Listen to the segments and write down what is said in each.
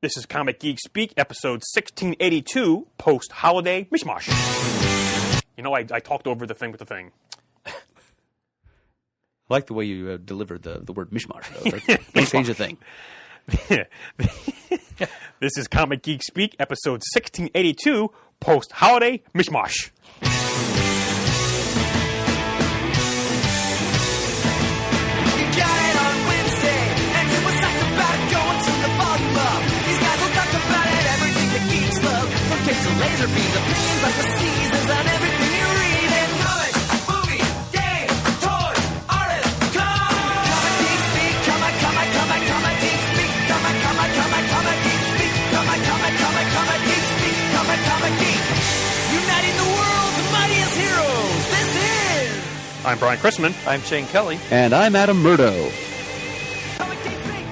This is Comic Geek Speak, episode 1682, post-holiday Mishmosh. You know, I talked over the thing with the thing. I like the way you delivered the word mishmash, though. Don't change a thing. This is Comic Geek Speak, episode 1682, post-holiday Mishmosh. Laser beams, opinions like the seasons on everything you read in comics, movies, games, toys, artists, Comic Geek Speak, Comic Geek Speak, Comic Geek Speak, Comic Geek Speak, Comic Geek. Uniting the world's mightiest heroes. This is... I'm Brian Chrisman. I'm Shane Kelly. And I'm Adam Murdo. Comic Geek Speak.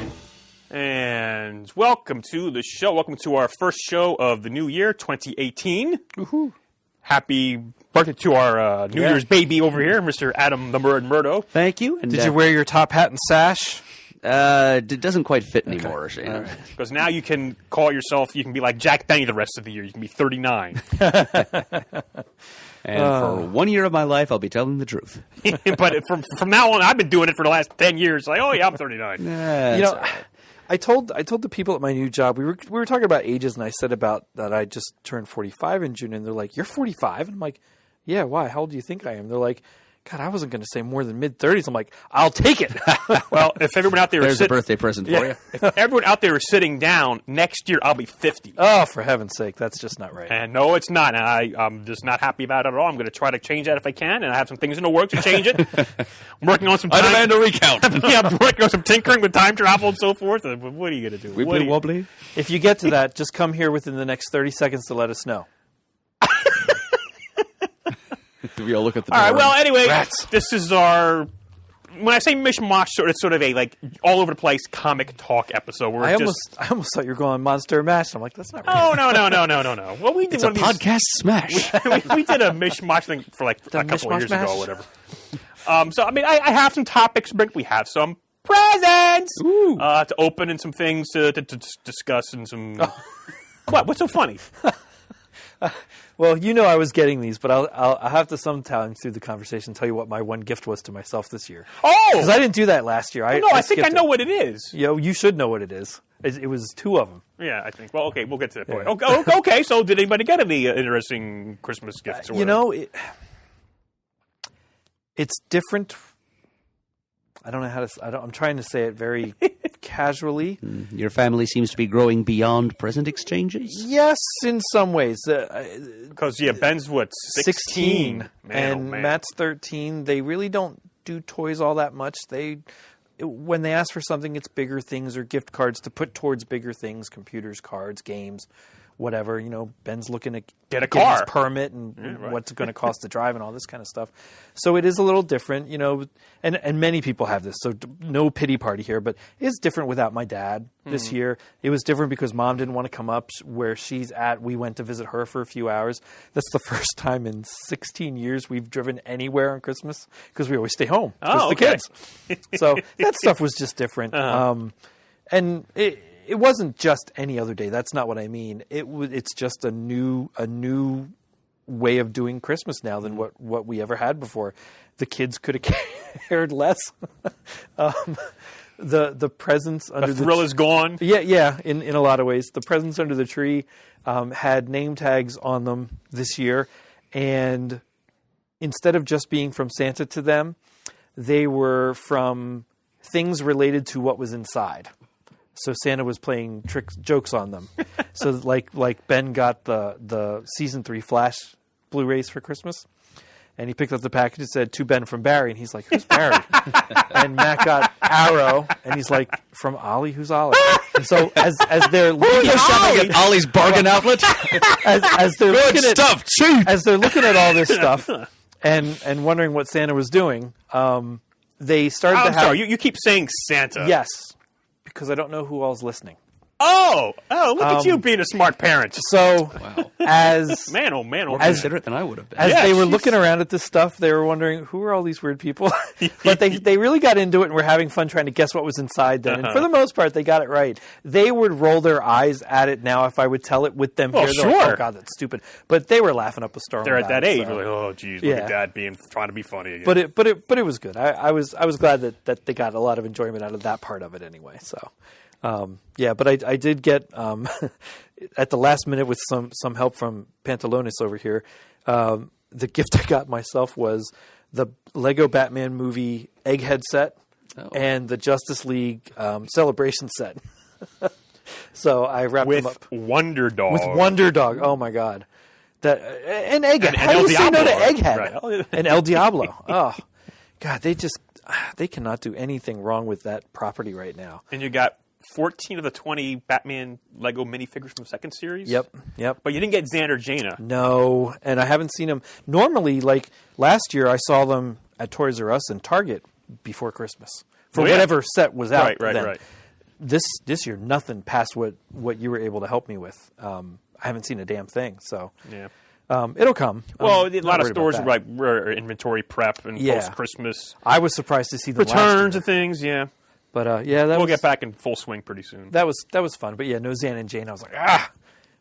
And welcome to the show. Welcome to our first show of the new year, 2018. Woohoo. Happy birthday to our New Year's baby over here, Mr. Adam the Murdo. Thank you. And, Did you wear your top hat and sash? It doesn't quite fit anymore, Shane. Because now you can call yourself, you can be like Jack Benny the rest of the year. You can be 39. And for 1 year of my life, I'll be telling the truth. But from now on, I've been doing it for the last 10 years. Like, oh yeah, I'm 39. You know, I told the people at my new job, we were talking about ages, and I said about that I just turned 45 in June, and they're like, "You're 45?" And I'm like, "Yeah, why? How old do you think I am?" They're like, "God, I wasn't going to say more than mid-30s." I'm like, "I'll take it." Well, if everyone out there There's a birthday present for you. if everyone out there is sitting down, next year I'll be 50. Oh, for heaven's sake, that's just not right. And no, it's not. And I'm just not happy about it at all. I'm going to try to change that if I can, and I have some things in the works to change it. I'm working on some I time. demand a recount. Yeah, I'm working on some tinkering with time travel and so forth. What are you going to do? Wibbly wobbly. If you get to that, just come here within the next 30 seconds to let us know. We all look at the All door. right, well, anyway, Rats. this is our... When I say mishmash, it's sort of a like all over the place comic talk episode. Where I almost thought you were going Monster Mash. I'm like, that's not right. Oh no. Well, we did It's one a of these. podcast smash. we did a mishmash thing for like a couple of mishmash years mash? ago or whatever. So I mean, I have some topics, but we have some presents to open and some things to discuss and some. What? What's so funny? Well, you know I was getting these, but I'll have to sometime through the conversation tell you what my one gift was to myself this year. Oh, Because I didn't do that last year. no, I think I skipped know it. what it is. You should know what it is. It was two of them. Yeah, I think. Well, okay, we'll get to that point. Yeah. Okay, so did anybody get any interesting Christmas gifts? Or You whatever? know, it's different. I don't know how to. I'm trying to say it very casually. Your family seems to be growing beyond present exchanges. Yes, in some ways. Because Ben's what 16, Man, and oh, man. Matt's 13. They really don't do toys all that much. When they ask for something, it's bigger things or gift cards to put towards bigger things: computers, cards, games, whatever. You know, Ben's looking to Get a get his car. permit and right. what's it going to cost to drive and all this kind of stuff. So it is a little different, you know. And many people have this, so no pity party here. But it's different without my dad this year. It was different because Mom didn't want to come up where she's at. We went to visit her for a few hours. That's the first time in 16 years we've driven anywhere on Christmas because we always stay home because the kids. So that stuff was just different. And it wasn't just any other day. That's not what I mean. It's just a new way of doing Christmas now than what we ever had before. The kids could have cared less. The presents under The thrill is gone. Yeah. In a lot of ways, the presents under the tree had name tags on them this year, and instead of just being from Santa to them, they were from things related to what was inside. So Santa was playing jokes on them. So like Ben got the season 3 Flash Blu-rays for Christmas, and he picked up the package and said, "To Ben from Barry," and he's like, "Who's Barry?" And Matt got Arrow, and he's like, "From Ollie, who's Ollie?" And so as they're looking Shopping at Ollie's Bargain Outlet. as they're Good looking stuff, cheap. as they're looking at all this stuff and wondering what Santa was doing, they started to I'm have sorry, you keep saying Santa. yes, because I don't know who all's listening. Oh, look at you being a smart parent. So Wow. as Man, oh man, oh More man. considerate than I would have been. as Yeah, they were jeez. looking around at this stuff, they were wondering, who are all these weird people? But they really got into it and were having fun trying to guess what was inside then. And for the most part, they got it right. They would roll their eyes at it now if I would tell it with them Oh, here. They're like, sure. oh, God, that's stupid. But they were laughing up a storm. They're at about that it, age. so. We're like, oh, geez, Yeah. look at Dad trying to be funny again. But it was good. I was glad that they got a lot of enjoyment out of that part of it anyway. So yeah, but I did get at the last minute with some help from Pantalones over here. The gift I got myself was the Lego Batman movie Egghead set and the Justice League Celebration set. So I wrapped them up with Wonder Dog. with Wonder Dog. Oh my God. That and Egghead. And How El do you say no to Diablo. Egghead? Right. And El Diablo. Oh, God, they cannot do anything wrong with that property right now. And you got 14 of the 20 Batman Lego minifigures from the second series. Yep. But you didn't get Xander Jaina. No, and I haven't seen them. Normally, like last year, I saw them at Toys R Us and Target before Christmas for Oh, yeah. whatever set was out. Right. then. This year, nothing past what you were able to help me with. I haven't seen a damn thing, so Yeah. it'll come. Well, I'm a not lot of worried stores about that. were inventory prep and Yeah. post-Christmas I was surprised to see them last returns year. and things. Yeah, But yeah, we'll get back in full swing pretty soon. That was fun. But yeah, no Zan and Jane. I was like, ah.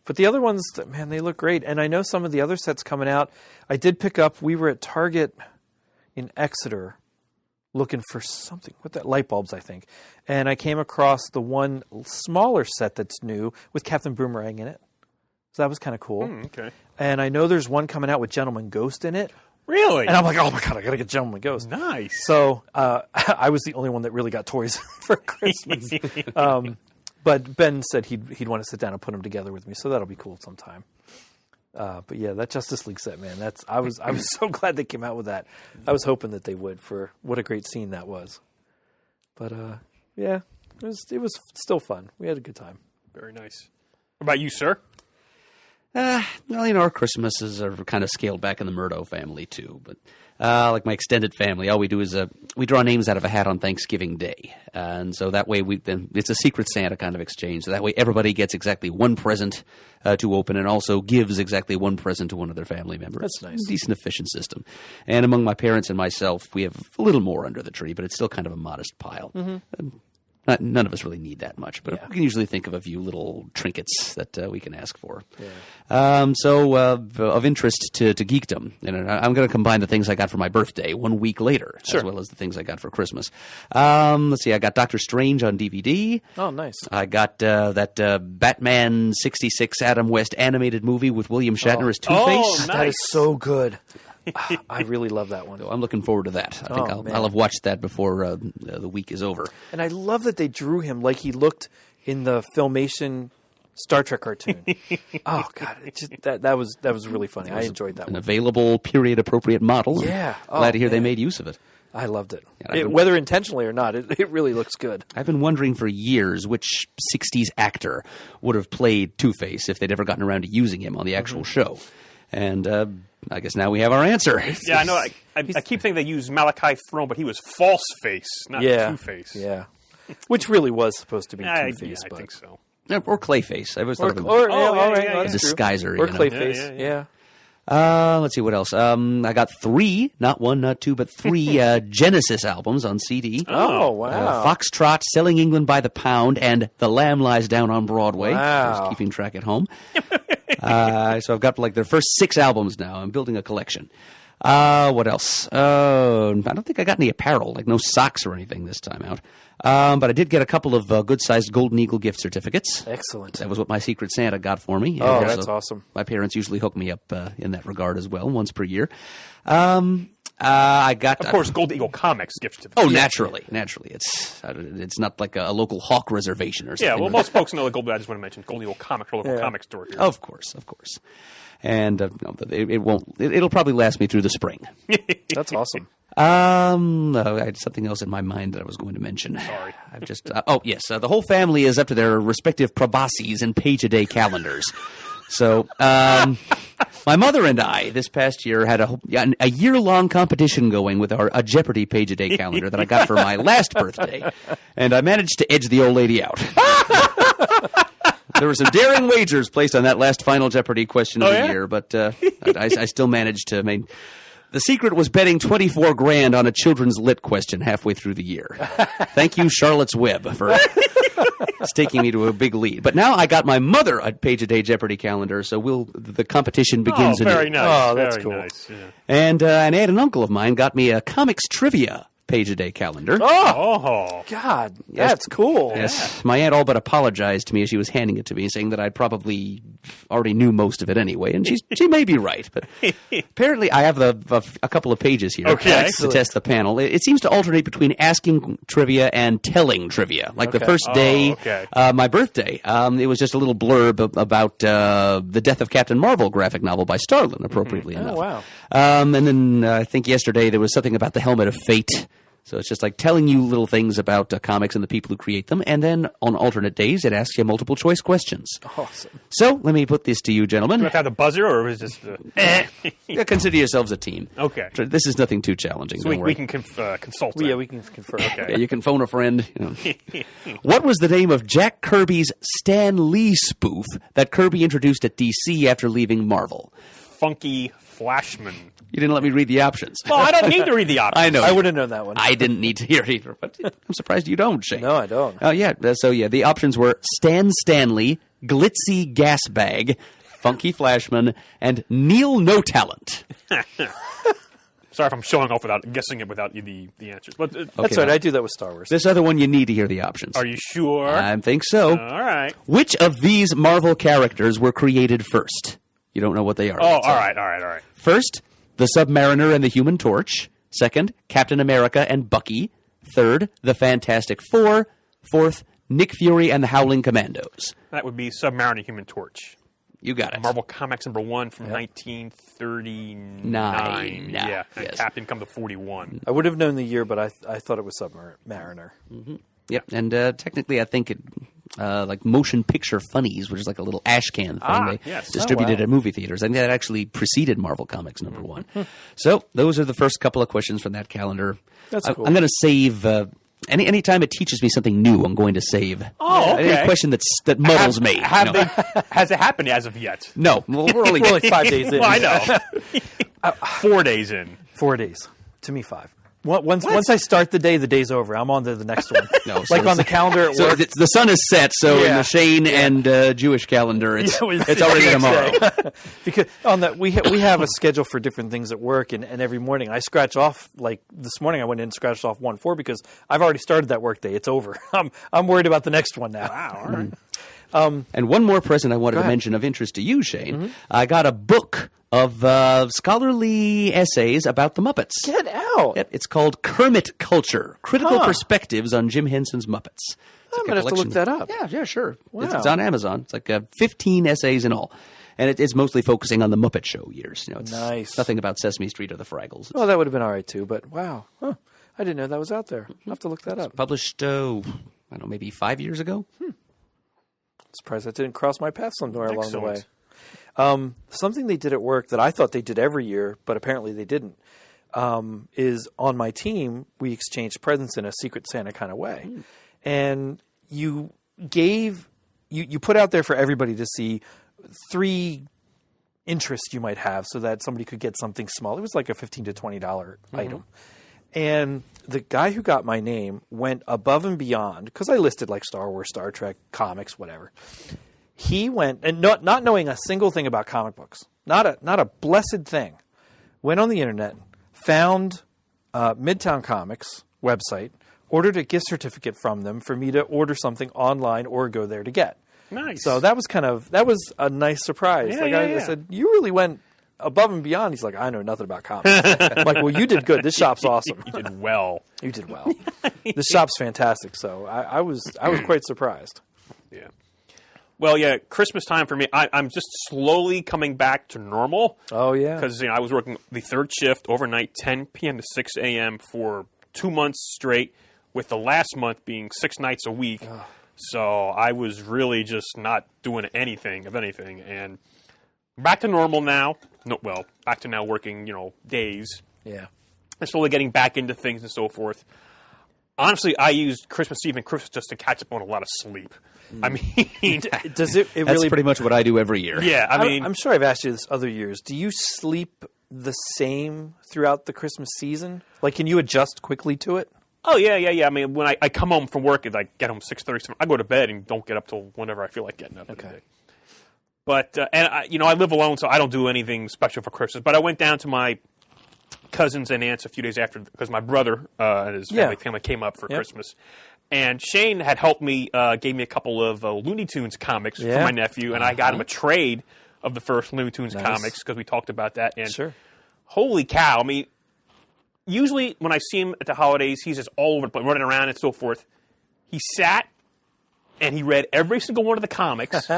But the other ones, man, they look great. And I know some of the other sets coming out. I did pick up. We were at Target in Exeter looking for something with that light bulbs, I think. And I came across the one smaller set that's new with Captain Boomerang in it. So that was kind of cool. Okay. And I know there's one coming out with Gentleman Ghost in it. Really? And I'm like, oh my God, I got to get Gentleman Ghost. Nice. So I was the only one that really got toys for Christmas. But Ben said he'd want to sit down and put them together with me, so that'll be cool sometime. But yeah, that Justice League set, man, I was so glad they came out with that. I was hoping that they would, for what a great scene that was. But yeah, it was still fun. We had a good time. Very nice. What about you, sir? Well, our Christmases are kind of scaled back in the Murdo family, too. But like my extended family, all we do is we draw names out of a hat on Thanksgiving Day. And so that way it's a Secret Santa kind of exchange. So that way everybody gets exactly one present to open and also gives exactly one present to one of their family members. That's nice. It's a decent, efficient system. And among my parents and myself, we have a little more under the tree, but it's still kind of a modest pile. None of us really need that much, but we can usually think of a few little trinkets that we can ask for. So of interest to geekdom, and I'm going to combine the things I got for my birthday 1 week later, as well as the things I got for Christmas. Let's see, I got Doctor Strange on DVD. Oh, nice. I got that Batman 66 Adam West animated movie with William Shatner as Two-Face. Oh, nice. That is so good. I really love that one. So I'm looking forward to that. I think man. I'll have watched that before the week is over. And I love that they drew him like he looked in the Filmation Star Trek cartoon. Oh God, that was really funny. I enjoyed that An one. available period-appropriate model. Yeah. Glad to hear they man. made use of it. I loved it. Yeah, Whether intentionally or not, it really looks good. I've been wondering for years which 60s actor would have played Two-Face if they'd ever gotten around to using him on the actual show. And I guess now we have our answer. Yeah, I know. I keep thinking they used Malachi Throne, but he was False Face, not Two-Face. Yeah. Which really was supposed to be I Two-Face. I but think so. Or Clayface. I was Or, thought of him. or, Oh, yeah, all right, yeah, well, yeah. that's true. Disguiser, Or you know. Clayface, Yeah. Let's see what else. I got 3, not 1, not 2, but 3 Genesis albums on CD. Oh, wow. Foxtrot, Selling England by the Pound, and The Lamb Lies Down on Broadway. Wow. Just keeping track at home. So I've got like their first 6 albums now. I'm building a collection. What else? I don't think I got any apparel, like no socks or anything this time out. But I did get a couple of good-sized Golden Eagle gift certificates. Excellent. That was what my Secret Santa got for me. Oh, And that's so awesome. My parents usually hook me up in that regard as well, once per year. I got, Of course, Gold Eagle Comics gift certificate. Oh, naturally. It's not like a local Hawk reservation or something. Yeah, well, most folks know the Gold. I just want to mention Gold Eagle Comics, local comic store here. Of course. And no, it won't. It'll probably last me through the spring. That's awesome. I had something else in my mind that I was going to mention. Sorry. I've just. Yes. The whole family is up to their respective Prabasis and page-a-day calendars. So, my mother and I this past year had a year-long competition going with a Jeopardy page-a-day calendar that I got for my last birthday, and I managed to edge the old lady out. There were some daring wagers placed on that last Final Jeopardy question of the year, but I still managed to. The secret was betting $24,000 on a children's lit question halfway through the year. Thank you, Charlotte's Web, for taking me to a big lead. But now I got my mother a page-a-day Jeopardy calendar, so the competition begins anew. Very nice. Oh, that's very cool. Nice. Yeah. And an aunt and uncle of mine got me a comics trivia page-a-day calendar. Oh, God, that's cool. Yes, my aunt all but apologized to me as she was handing it to me, saying that I probably already knew most of it anyway, and she may be right. But apparently, I have a couple of pages here to test the panel. It seems to alternate between asking trivia and telling trivia. Like the first day, my birthday, it was just a little blurb about the Death of Captain Marvel graphic novel by Starlin, appropriately enough. Oh, wow. And then I think yesterday there was something about the Helmet of Fate. So it's just like telling you little things about comics and the people who create them. And then on alternate days, it asks you multiple choice questions. Awesome. So let me put this to you, gentlemen. Do I have the buzzer, or is this... Consider yourselves a team. Okay. This is nothing too challenging. So we can consult. Yeah, we can confirm. Okay. Yeah, you can phone a friend. You know. What was the name of Jack Kirby's Stan Lee spoof that Kirby introduced at DC after leaving Marvel? Funky Flashman. You didn't let me read the options. Well, I don't need to read the options. I know. I would have known that one. I didn't need to hear it either, but I'm surprised you don't, Shane. No, I don't. Oh, yeah. So, the options were Stan Stanley, Glitzy Gas Bag, Funky Flashman, and Neil No Talent. Sorry if I'm showing off without guessing it without the answers. But That's right. I do that with Star Wars. This other one, you need to hear the options. Are you sure? I think so. All right. Which of these Marvel characters were created first? You don't know what they are. Oh, all right. First, the Submariner and the Human Torch. Second, Captain America and Bucky. Third, the Fantastic Four. Fourth, Nick Fury and the Howling Commandos. That would be Submariner Human Torch. You got it. Marvel Comics #1 from 1939. Nine. Yeah, and Yes. Captain come to 41. I would have known the year, but I thought it was Submariner. Yep, and technically I think it, like Motion Picture Funnies, which is like a little ash can thing they yes. distributed at movie theaters. I think that actually preceded Marvel Comics #1. So those are the first couple of questions from that calendar. That's cool. I'm going to save... Any time it teaches me something new, I'm going to save. Oh, okay. Any question that muddles me. Has it happened as of yet? No, well, we're only... We're like 5 days in. Well, I know. 4 days in. 4 days. To me, 5. Once I start the day's over. I'm on to the next one. No, so like on the calendar at So work. the sun is set, so in Yeah. the Shane and Jewish calendar, it's already tomorrow. Because on that we have a schedule for different things at work, and every morning I scratch off. Like this morning, I went in and scratched off 1-4 because I've already started that work day. It's over. I'm worried about the next one now. Wow, all right. And one more present I wanted to ahead. mention of interest to you, Shane. I got a book of scholarly essays about the Muppets. Get out! Yep, it's called Kermit Culture, Critical Perspectives on Jim Henson's Muppets. It's I'm gonna have to look that up. Yeah, sure. Wow. It's on Amazon. It's like 15 essays in all. And it's mostly focusing on the Muppet Show years. It's Nice. nothing about Sesame Street or the Fraggles. Well, that would have been all right too. But wow, I didn't know that was out there. I'll have to look that up. Published, I don't know, maybe 5 years ago? Surprised that didn't cross my path somewhere along the way. Excellent. Something they did at work that I thought they did every year, but apparently they didn't, is on my team, we exchanged presents in a Secret Santa kind of way. And you put out there for everybody to see 3 interests you might have so that somebody could get something small. It was like a $15 to $20 item. And the guy who got my name went above and beyond, because I listed like Star Wars, Star Trek, comics, whatever. He went, and not knowing a single thing about comic books, not a blessed thing, went on the internet, found Midtown Comics website, ordered a gift certificate from them for me to order something online or go there to get. Nice. So that was a nice surprise. Yeah, I said, you really went above and beyond. He's like, I know nothing about comics. I'm like, well, you did good. This shop's awesome. You did well. You did well. This shop's fantastic. So I was quite surprised. Yeah. Well, yeah, Christmas time for me, I'm just slowly coming back to normal. Oh, yeah. Because I was working the third shift overnight, 10 p.m. to 6 a.m. for 2 months straight, with the last month being 6 nights a week. So I was really just not doing anything of anything. And back to normal now. Back to now working, days. Yeah. And slowly getting back into things and so forth. Honestly, I used Christmas Eve and Christmas just to catch up on a lot of sleep. I mean, Does it That's really? pretty much what I do every year. yeah. I mean, I'm sure I've asked you this other years. Do you sleep the same throughout the Christmas season? Like, can you adjust quickly to it? oh yeah. I mean, when I come home from work, and I get home 6:30, I go to bed and don't get up till whenever I feel like getting up. Okay. But I live alone, so I don't do anything special for Christmas. But I went down to my cousins and aunts a few days after because my brother and his family came up for Christmas. And Shane had helped me, gave me a couple of Looney Tunes comics for my nephew, and I got him a trade of the first Looney Tunes comics because we talked about that. And holy cow! I mean, usually when I see him at the holidays, he's just all over the place, running around and so forth. He sat and he read every single one of the comics.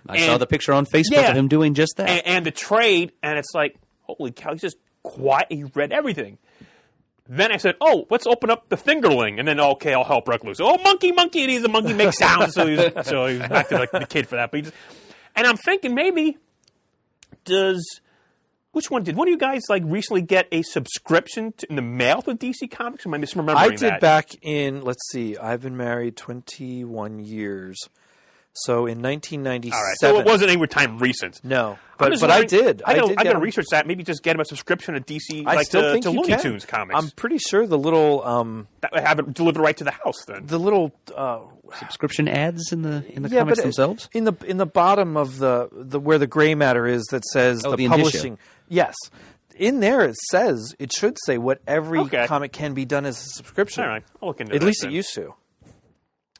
I saw the picture on Facebook of him doing just that. And the trade, and it's like, holy cow, he's just quiet. He read everything. Then I said, oh, let's open up the fingerling. And then, okay, I'll help break loose. Oh, monkey, and he's a monkey, makes sounds. So he's acting like the kid for that. But and I'm thinking maybe, which one did one of you guys recently get a subscription in the mail to DC Comics? Am I misremembering that? I did back in, let's see, I've been married 21 years. So in 1997. All right, so it wasn't any time recent. No, but I did. I got to research that. Maybe just get him a subscription to DC, to Looney Tunes comics. I'm pretty sure the little have it delivered right to the house. Then the little subscription ads in the comics themselves. In the bottom of the where the gray matter is that says the publishing. Yes. In there, it says it should say what every comic can be done as a subscription. All right, I'll look into that. At least then. it used to.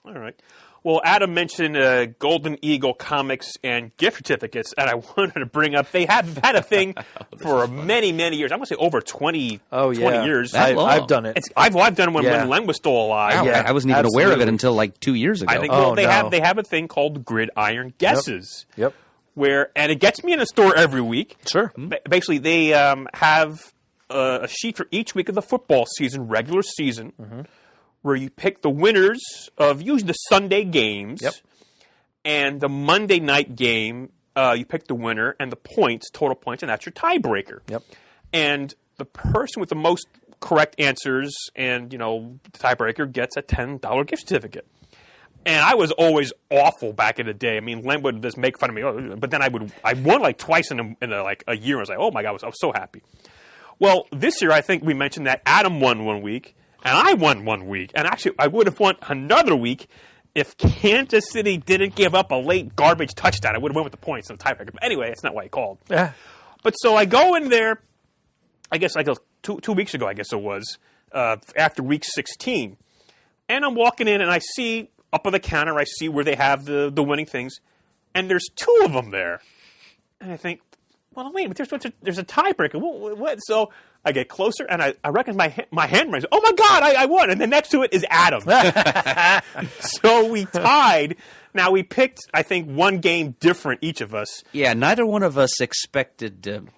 All right. Well, Adam mentioned Golden Eagle comics and gift certificates, and I wanted to bring up they have had a thing for many, many years. I'm going to say over 20 years. I've done it. I've done it when Len was still alive. Wow, I wasn't even aware of it until 2 years ago. I think they have a thing called Gridiron Guesses. Yep. And it gets me in a store every week. Sure. Basically, they have a sheet for each week of the football season, regular season. Mm-hmm. Where you pick the winners of usually the Sunday games, and the Monday night game, you pick the winner and the points, total points, and that's your tiebreaker. Yep. And the person with the most correct answers and, the tiebreaker gets a $10 gift certificate. And I was always awful back in the day. I mean, Len would just make fun of me, but then I won twice in a year. I was like, oh my God, I was so happy. Well, this year I think we mentioned that Adam won one week. And I won 1 week. And actually, I would have won another week if Kansas City didn't give up a late garbage touchdown. I would have won with the points in the tiebreaker. But anyway, that's not why I called. Yeah. But so I go in there, I guess two weeks ago, I guess it was, after week 16. And I'm walking in, and I see up on the counter, I see where they have the winning things. And there's 2 of them there. And I think, well, wait, but there's a tiebreaker. What? So I get closer, and I recognize my hand raise. Oh, my God, I won. And then next to it is Adam. So we tied. Now, we picked, I think, one game different, each of us. Yeah, neither one of us expected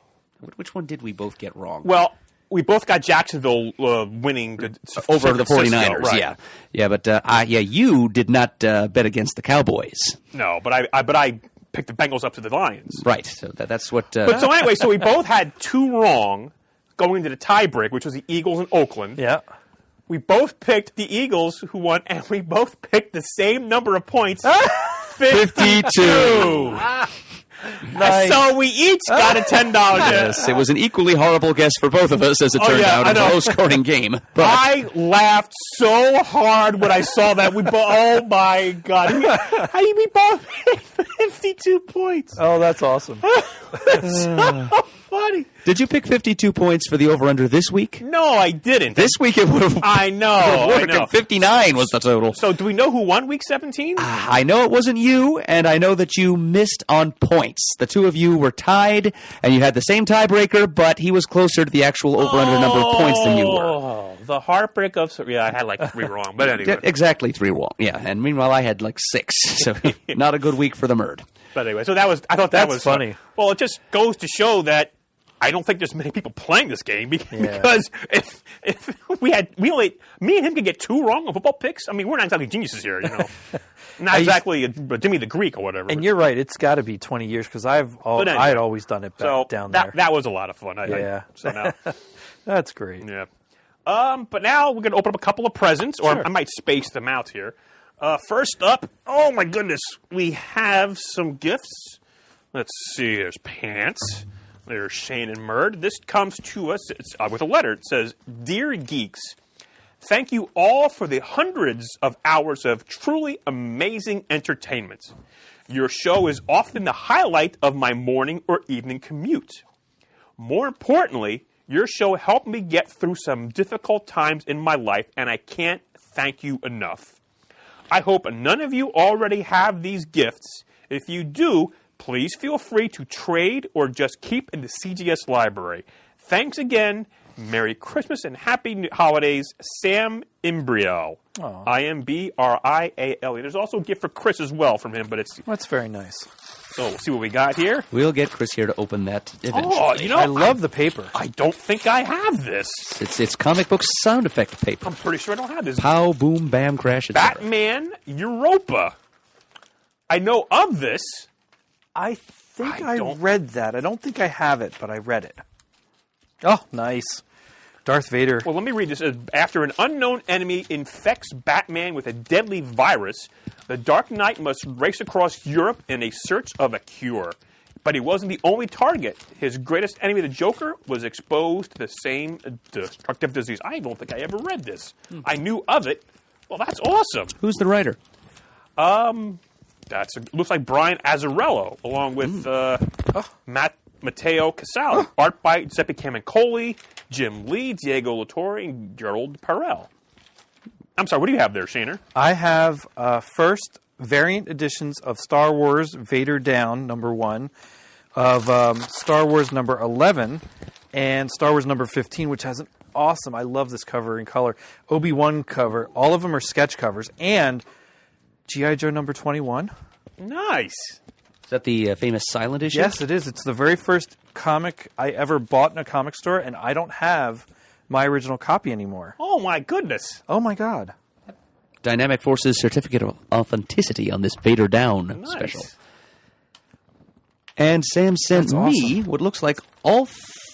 which one did we both get wrong? Well, we both got Jacksonville winning over the 49ers. Right. Yeah, but you did not bet against the Cowboys. No, but I picked the Bengals up to the Lions. Right. So that's what. But so anyway, so we both had 2 wrong going to the tiebreak, which was the Eagles in Oakland. Yeah. We both picked the Eagles, who won, and we both picked the same number of points. 52. Nice. So we each got a $10 gift. Yes, it was an equally horrible guess for both of us, as it turned out. It was a low-scoring game. But I laughed so hard when I saw that. Oh, my God. How do you both 52 points? Oh, that's awesome. That's so funny. Did you pick 52 points for the over-under this week? No, I didn't. This week it would have. I know. 59 was the total. So do we know who won week 17? I know it wasn't you, and I know that you missed on points. The 2 of you were tied, and you had the same tiebreaker, but he was closer to the actual over-under number of points than you were. Oh, the heartbreak of... Yeah, I had 3 wrong, but anyway. Exactly 3 wrong, yeah. And meanwhile, I had 6, so not a good week for the Murd. But anyway, so I thought that was funny. Well, it just goes to show that I don't think there's many people playing this game because if me and him could get 2 wrong on football picks, I mean, we're not exactly geniuses here, Not exactly Jimmy the Greek or whatever. And you're right; it's got to be 20 years because I had always done it down there. That was a lot of fun. So now that's great. Yeah. But now we're going to open up a couple of presents, or I might space them out here. First up, oh my goodness, we have some gifts. Let's see, there's pants. There's Shane and Murd. This comes to us with a letter. It says, Dear Geeks, thank you all for the hundreds of hours of truly amazing entertainment. Your show is often the highlight of my morning or evening commute. More importantly, your show helped me get through some difficult times in my life, and I can't thank you enough. I hope none of you already have these gifts. If you do, please feel free to trade or just keep in the CGS library. Thanks again. Merry Christmas and Happy Holidays, Sam Imbriel. Imbriale. There's also a gift for Chris as well from him, but it's... That's very nice. So we'll see what we got here. We'll get Chris here to open that eventually. Oh, you know, I love the paper. I don't think I have this. It's comic book sound effect paper. I'm pretty sure I don't have this. Pow, boom, bam, crash, etc. Batman Europa. I know of this. I think I I don't- read that. I don't think I have it, but I read it. Oh, nice. Darth Vader. Well, let me read this. After an unknown enemy infects Batman with a deadly virus, the Dark Knight must race across Europe in a search of a cure. But he wasn't the only target. His greatest enemy, the Joker, was exposed to the same destructive disease. I don't think I ever read this. I knew of it. Well, that's awesome. Who's the writer? Looks like Brian Azzarello, along with Matteo Casale. Art by Giuseppe Camuncoli, Jim Lee, Diego Latore, and Gerald Perel. I'm sorry, what do you have there, Shaner? I have first variant editions of Star Wars Vader Down, number 1, of Star Wars number 11, and Star Wars number 15, which has an awesome, I love this cover in color, Obi-Wan cover. All of them are sketch covers, and G.I. Joe number 21. Nice. Is that the famous silent issue? Yes, it is. It's the very first comic I ever bought in a comic store, and I don't have my original copy anymore. Oh, my goodness. Oh, my God. Dynamic Forces Certificate of Authenticity on this Vader Down Nice. special. And Sam sent That's me awesome. what looks like all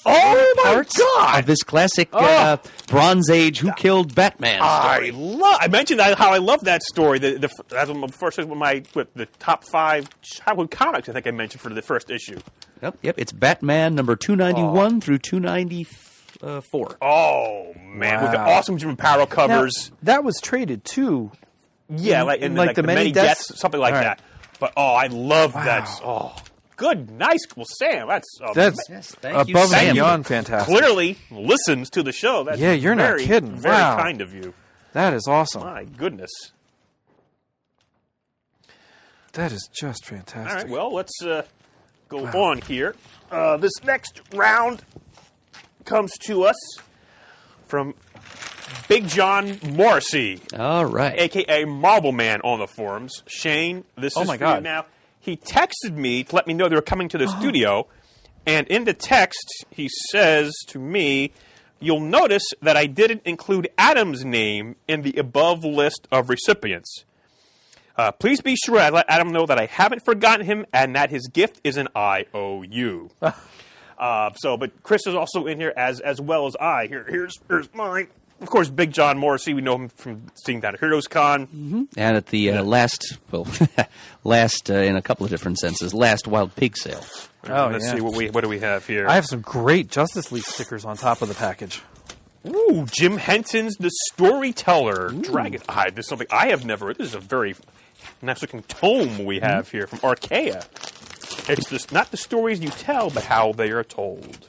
Oh, my parts God. of this classic Bronze Age Who Killed Batman story. I mentioned how I love that story. That's one of the first one of the top 5 childhood comics. I think I mentioned for the first issue. Yep. It's Batman number 291 through 294. Oh man, with the Wow. awesome Jim Aparo covers. Now, that was traded, too. Yeah, like in in like like the the many many deaths? deaths, something like All right. that. But I love Wow. that. Oh, good, nice. Well, Sam, that's That's thank you, above Sam. and beyond fantastic. clearly listens to the show. That's Yeah, you're not very, kidding. Very Wow. kind of you. That is awesome. My goodness. That is just fantastic. All right, well, let's go on here. This next round comes to us from Big John Morrissey, All right. a.k.a. Marble Man on the forums. Shane, this Oh is my for you God. now. He texted me to let me know they were coming to the studio, and in the text, he says to me, you'll notice that I didn't include Adam's name in the above list of recipients. Please be sure I let Adam know that I haven't forgotten him and that his gift is an IOU. But Chris is also in here as well as I. Here's mine. Of course, Big John Morrissey, we know him from seeing that at Heroes Con. And at the last in a couple of different senses, last Wild Pig sale. Oh, Let's yeah. see what do we have here. I have some great Justice League stickers on top of the package. Ooh, Jim Henson's The Storyteller. Dragon Eye. This is something I have never. This is a very nice looking tome we have here from Archaea. It's not the stories you tell, but how they are told.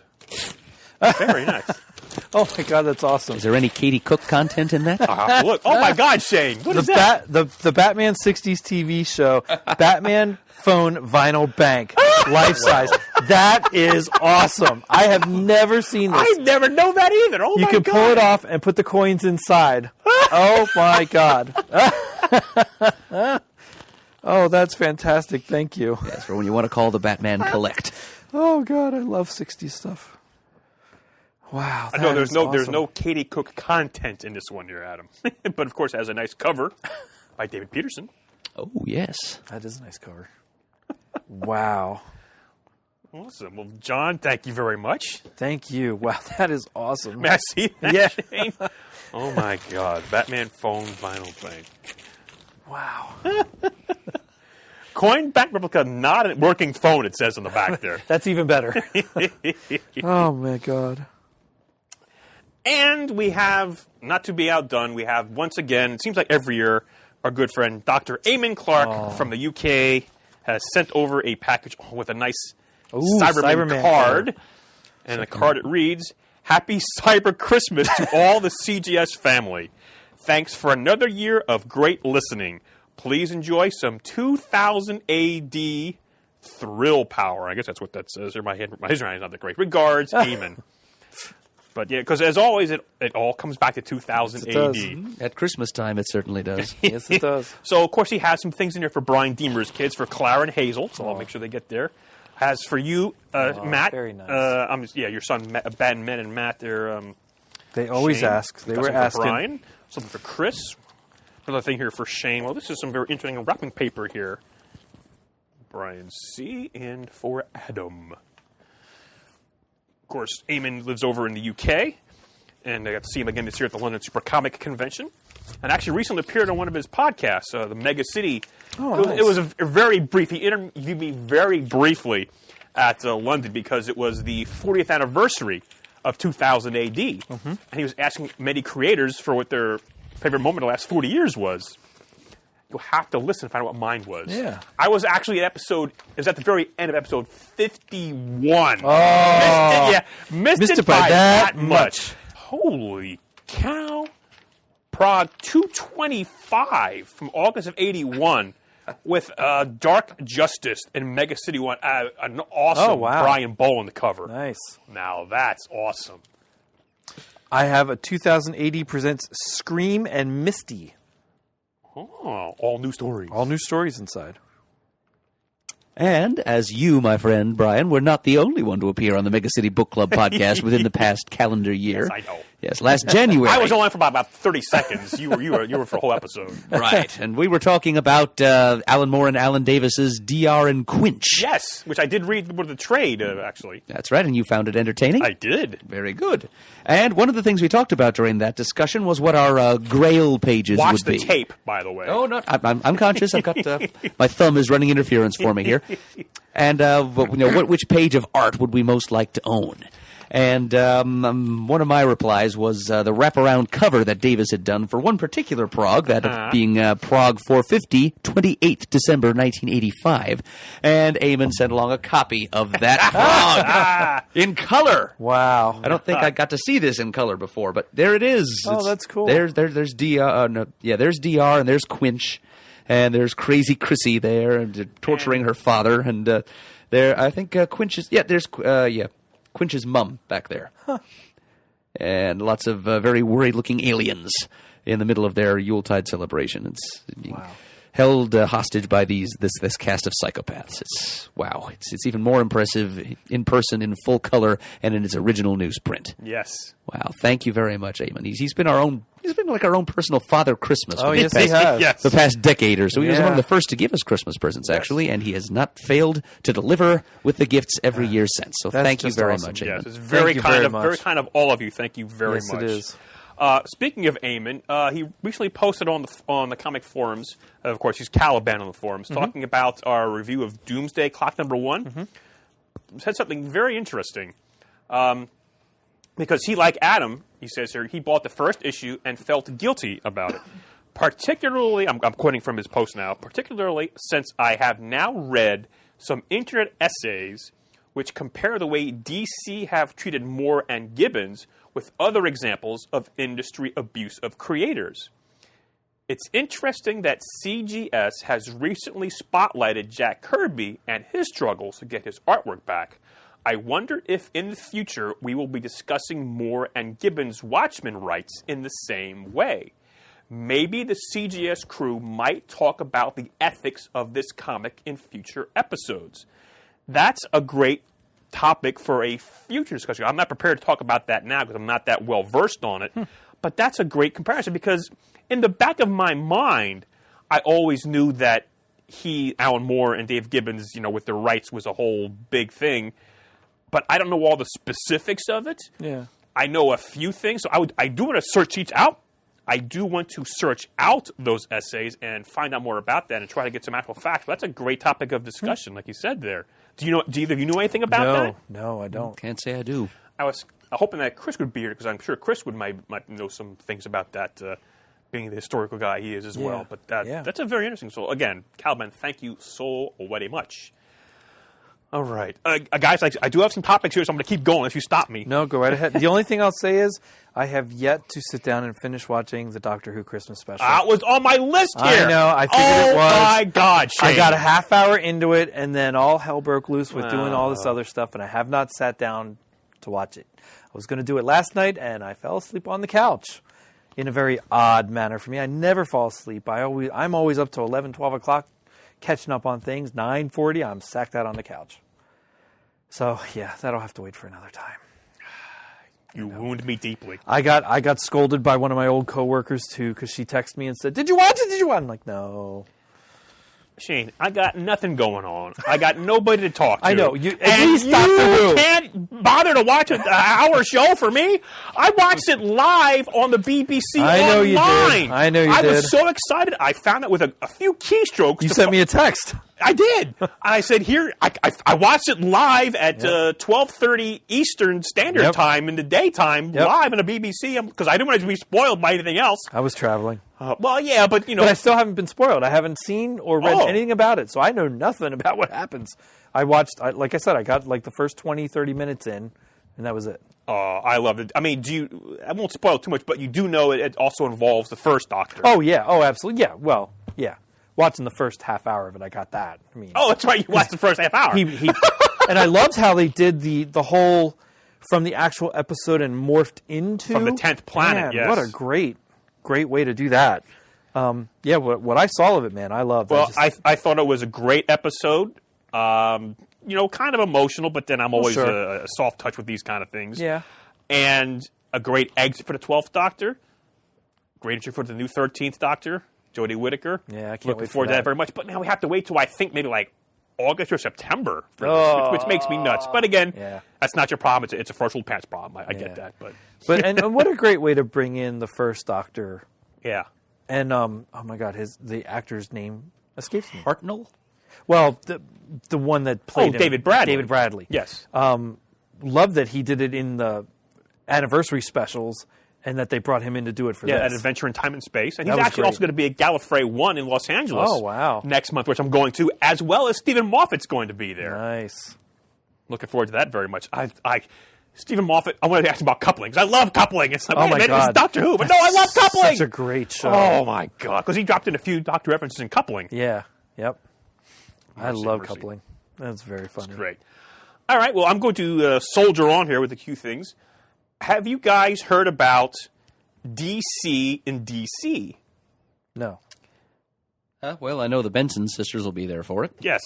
Very nice. Oh my God, that's awesome. Is there any Katie Cook content in that? Look. Oh my God, Shane. What is that? The Batman 60s TV show, Batman Phone Vinyl Bank, life size. That is awesome. I have never seen this. I never know that either. Oh You my can God. pull it off and put the coins inside. Oh my God. Oh, that's fantastic. Thank you. Yes, for when you want to call the Batman collect. Oh God, I love 60s stuff. Wow. I know that there's is there's awesome. no Katie Cook content in this one here, Adam. But of course, it has a nice cover by David Peterson. Oh, yes. That is a nice cover. Wow. Awesome. Well, John, thank you very much. Thank you. Wow, that is awesome. May I see that, Yeah. Shane? Oh my God, Batman phone vinyl thing. Wow. Coin back replica, not a working phone, it says on the back there. That's even better. Oh, my God. And we have, not to be outdone, we have once again, it seems like every year, our good friend Dr. Eamon Clark from the UK has sent over a package with a nice Cyberman card. And the card it reads, Happy Cyber Christmas to all the CGS family. Thanks for another year of great listening. Please enjoy some 2000 AD thrill power. I guess that's what that says. My handwriting is not that great. Regards, Eamon. But yeah, because as always, it all comes back to 2000 AD. At Christmas time, it certainly does. Yes, it does. So, of course, he has some things in there for Brian Deemer's kids, for Clara and Hazel, so I'll make sure they get there. Has for you, Matt. Very nice. Your son, Ben and Matt, they're... They always Shane. ask. They Got were something asking. for Brian, something for Chris. Another thing here for Shane. Well, this is some very interesting wrapping paper here. Brian C. and for Adam. Of course, Eamon lives over in the UK, and I got to see him again this year at the London Super Comic Convention. And actually recently appeared on one of his podcasts, the Mega City. Oh, nice. It was a very brief. He interviewed me very briefly at London because it was the 40th anniversary of 2000 AD. Mm-hmm. And he was asking many creators for what their favorite moment of the last 40 years was. You'll have to listen to find out what mine was. Yeah. I was actually at it was at the very end of episode 51. Oh. Missed it by that much. Holy cow. Prague 225 from August of 81 with Dark Justice and Mega City 1. An awesome Brian Bowl on the cover. Nice. Now that's awesome. I have a 2080 presents Scream and Misty. Oh, all new stories. All new stories inside. And as you, my friend Brian, were not the only one to appear on the Mega City Book Club podcast within the past calendar year. Yes, I know. Yes, last January. I was on for about 30 seconds. You were for a whole episode. Right, and we were talking about Alan Moore and Alan Davis's DR and Quinch. Yes, which I did read with the trade, actually. That's right, and you found it entertaining? I did. Very good. And one of the things we talked about during that discussion was what our Grail pages Watch would be. the tape, by the way. Oh, no, I'm conscious. I've got my thumb is running interference for me here. And which page of art would we most like to own? And one of my replies was the wraparound cover that Davis had done for one particular prog, that being Prog 450, 28th December 1985. And Eamon sent along a copy of that prog in color. Wow. I don't think I got to see this in color before, but there it is. Oh, that's cool. There's DR. There's DR and there's Quinch. And there's Crazy Chrissy there and torturing her father. And there, I think Quinch is... Yeah, there's... Quinch's mum back there. Huh. And lots of very worried-looking aliens in the middle of their Yuletide celebration. It's being held hostage by this cast of psychopaths. It's even more impressive in person, in full color, and in its original newsprint. Yes. Wow! Thank you very much, Eamon. He's been like our own personal Father Christmas. Oh, yes, he has. Yes. The past decade or so. He was one of the first to give us Christmas presents, actually, and he has not failed to deliver with the gifts every year since. So thank you very much, Eamon. Yes, it's very kind of all of you. Thank you very yes, much. It is. Speaking of Eamon, he recently posted on the comic forums. Of course, he's Caliban on the forums, talking about our review of Doomsday Clock number 1. Said something very interesting. Because he, like Adam, he says here, he bought the first issue and felt guilty about it. Particularly, I'm quoting from his post now, particularly since I have now read some internet essays which compare the way DC have treated Moore and Gibbons with other examples of industry abuse of creators. It's interesting that CGS has recently spotlighted Jack Kirby and his struggles to get his artwork back. I wonder if in the future we will be discussing Moore and Gibbons' Watchmen rights in the same way. Maybe the CGS crew might talk about the ethics of this comic in future episodes. That's a great topic for a future discussion. I'm not prepared to talk about that now because I'm not that well versed on it, but that's a great comparison because in the back of my mind, I always knew that Alan Moore and Dave Gibbons, with their rights was a whole big thing. But I don't know all the specifics of it. Yeah. I know a few things. So I do want to search each out. I do want to search out those essays and find out more about that and try to get some actual facts. But that's a great topic of discussion, like you said there. Do either of you know anything about that? No, I don't. Can't say I do. I was hoping that Chris would be here because I'm sure Chris might know some things about that, being the historical guy he is as well. But that's a very interesting. So again, Calvin, thank you so very much. All right, guys, I do have some topics here, so I'm going to keep going if you stop me. No, go right ahead. The only thing I'll say is I have yet to sit down and finish watching the Doctor Who Christmas special. It was on my list here. I know. I figured it was. Oh, my God, Shane. I got a half hour into it, and then all hell broke loose with doing all this other stuff, and I have not sat down to watch it. I was going to do it last night, and I fell asleep on the couch in a very odd manner for me. I never fall asleep. I'm always up to 11, 12 o'clock catching up on things. 9:40, I'm sacked out on the couch. So, yeah, that'll have to wait for another time. You wound me deeply. I got scolded by one of my old coworkers, too, because she texted me and said, "Did you watch it? Did you watch it?" I'm like, no. Shane, I got nothing going on. I got nobody to talk to. I know. At you least Doctor Who can't bother to watch an hour show for me. I watched it live on the BBC I know online. you did. I know you I did. was so excited. I found out with a few keystrokes. You sent me a text. I did. I said, here, I watched it live at 12:30 Eastern Standard Time in the daytime, live on the BBC, because I didn't want it to be spoiled by anything else. I was traveling. Well, yeah, but, But I still haven't been spoiled. I haven't seen or read anything about it, so I know nothing about what happens. I watched, like I said, I got like the first 20, 30 minutes in, and that was it. I loved it. I mean, I won't spoil too much, but you do know it also involves the first Doctor. Oh, yeah. Oh, absolutely. Yeah. Well, yeah. Watching the first half hour of it, I got that. I mean, that's right. You watched the first half hour. And I loved how they did the whole from the actual episode and morphed into from the 10th planet. Man, yes, what a great way to do that. What I saw of it, man, I loved. Well, I thought it was a great episode. Kind of emotional, but then I'm always a soft touch with these kind of things. Yeah, and a great exit for the 12th Doctor. Great entry for the new 13th Doctor. Jodie Whittaker. Yeah, I can't Looking wait forward for to that very much. But now we have to wait till I think maybe like August or September for this, which makes me nuts. But again, that's not your problem. It's a first world pants problem. I get that. But and what a great way to bring in the first Doctor. Yeah. And oh my God, the actor's name escapes me. Hartnell? Well, the one that played him, David Bradley. David Bradley. Yes. Love that he did it in the anniversary specials. And that they brought him in to do it for this. At Adventure in Time and Space. And he's was actually great. also going to be at Gallifrey 1 in Los Angeles. Oh, wow. Next month, which I'm going to, as well as Stephen Moffat's going to be there. Nice. Looking forward to that very much. Stephen Moffat, I wanted to ask him about coupling, because I love coupling. It's like, oh, my God. It's Doctor Who, but no, I love coupling. Such a great show. Oh, my God. Because he dropped in a few Doctor references in coupling. Yeah. Yep. I love mercy. coupling. That's very funny. It's great. All right, well, I'm going to soldier on here with a few things. Have you guys heard about DC in DC? No. Well, I know the Benson sisters will be there for it. Yes.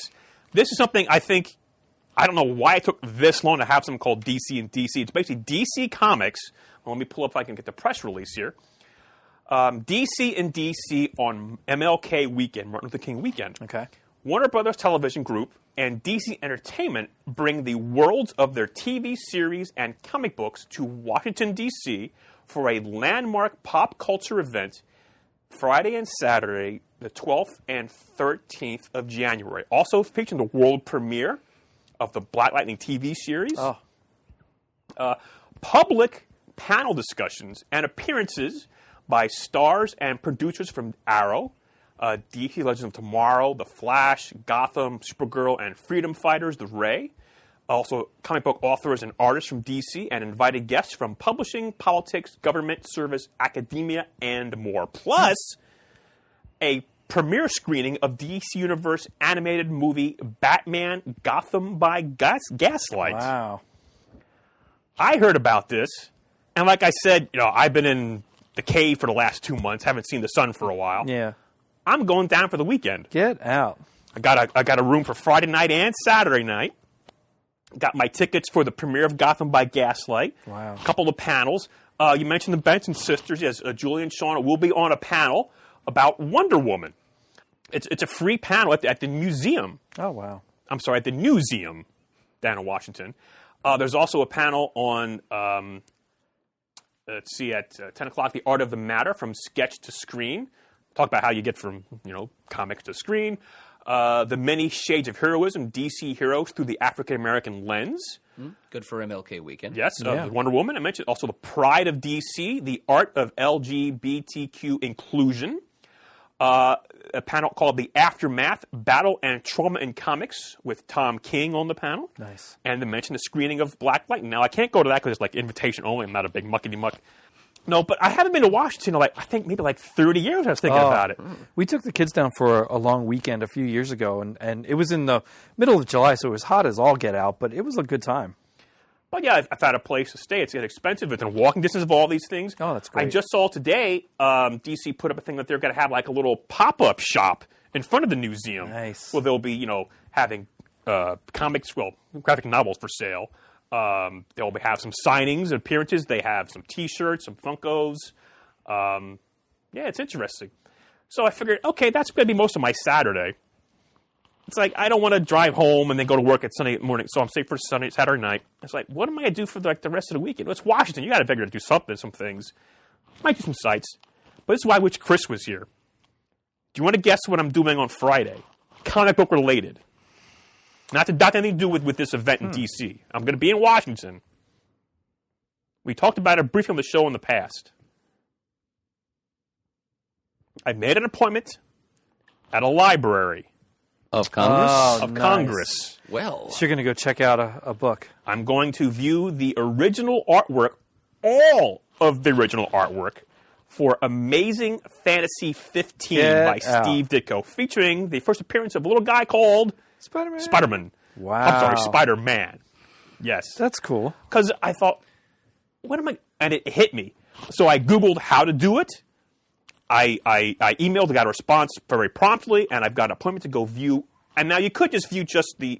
This is something I don't know why it took this long to have something called DC in DC. It's basically DC Comics. Well, let me pull up if I can get the press release here. DC in DC on MLK weekend, Martin Luther King weekend. Okay. Warner Brothers Television Group and DC Entertainment bring the worlds of their TV series and comic books to Washington, D.C. for a landmark pop culture event Friday and Saturday, the 12th and 13th of January. Also featuring the world premiere of the Black Lightning TV series. Public panel discussions and appearances by stars and producers from Arrow, DC Legends of Tomorrow, The Flash, Gotham, Supergirl, and Freedom Fighters, The Ray. Also, comic book authors and artists from DC, and invited guests from publishing, politics, government, service, academia, and more. Plus, a premiere screening of DC Universe animated movie Batman Gotham by Gaslight. Wow. I heard about this, and like I said, I've been in the cave for the last 2 months, haven't seen the sun for a while. Yeah. I'm going down for the weekend. Get out. I got a room for Friday night and Saturday night. Got my tickets for the premiere of Gotham by Gaslight. Wow. A couple of panels. You mentioned the Benson sisters. Yes, Julie and Shauna will be on a panel about Wonder Woman. It's a free panel at the museum. Oh, wow. I'm sorry, at the Newseum down in Washington. There's also a panel on let's see, at 10 o'clock, The Art of the Matter, From Sketch to Screen. Talk about how you get from, comics to screen. The Many Shades of Heroism, DC Heroes Through the African-American Lens. Good for MLK weekend. Yes, Wonder Woman. I mentioned also The Pride of DC, The Art of LGBTQ Inclusion. A panel called The Aftermath, Battle and Trauma in Comics with Tom King on the panel. Nice. And to mention the screening of Black Lightning. Now, I can't go to that because it's like invitation only. I'm not a big muckety-muck. No, but I haven't been to Washington in I think maybe 30 years I was thinking about it. We took the kids down for a long weekend a few years ago, and it was in the middle of July, so it was hot as all get out, but it was a good time. But yeah, I found a place to stay. It's expensive. It's in walking distance of all these things. Oh, that's great. I just saw today DC put up a thing that they're going to have like a little pop-up shop in front of the museum. Nice. Where they'll be, having graphic novels for sale. They'll have some signings and appearances. They have some T-shirts, some Funkos. Yeah, it's interesting. So I figured, okay, that's going to be most of my Saturday. It's like, I don't want to drive home and then go to work at Sunday morning, so I'm safe for Saturday night. It's like, what am I going to do for the rest of the weekend? It's Washington. You got to figure to do something, some things. Might do some sites. But this is why I wish Chris was here. Do you want to guess what I'm doing on Friday? Comic book related. Not anything to do with this event in D.C. I'm going to be in Washington. We talked about it briefly on the show in the past. I made an appointment at a library. Of Congress? Of nice. Congress. Well. So you're going to go check out a book. I'm going to view the original artwork, all of the original artwork, for Amazing Fantasy 15 by Steve Ditko, featuring the first appearance of a little guy called Spider-Man. Wow. I'm sorry, Spider-Man. Yes. That's cool. Because I thought, what am I... And it hit me. So I Googled how to do it. I emailed, got a response very promptly, and I've got an appointment to go view. And now you could just view just the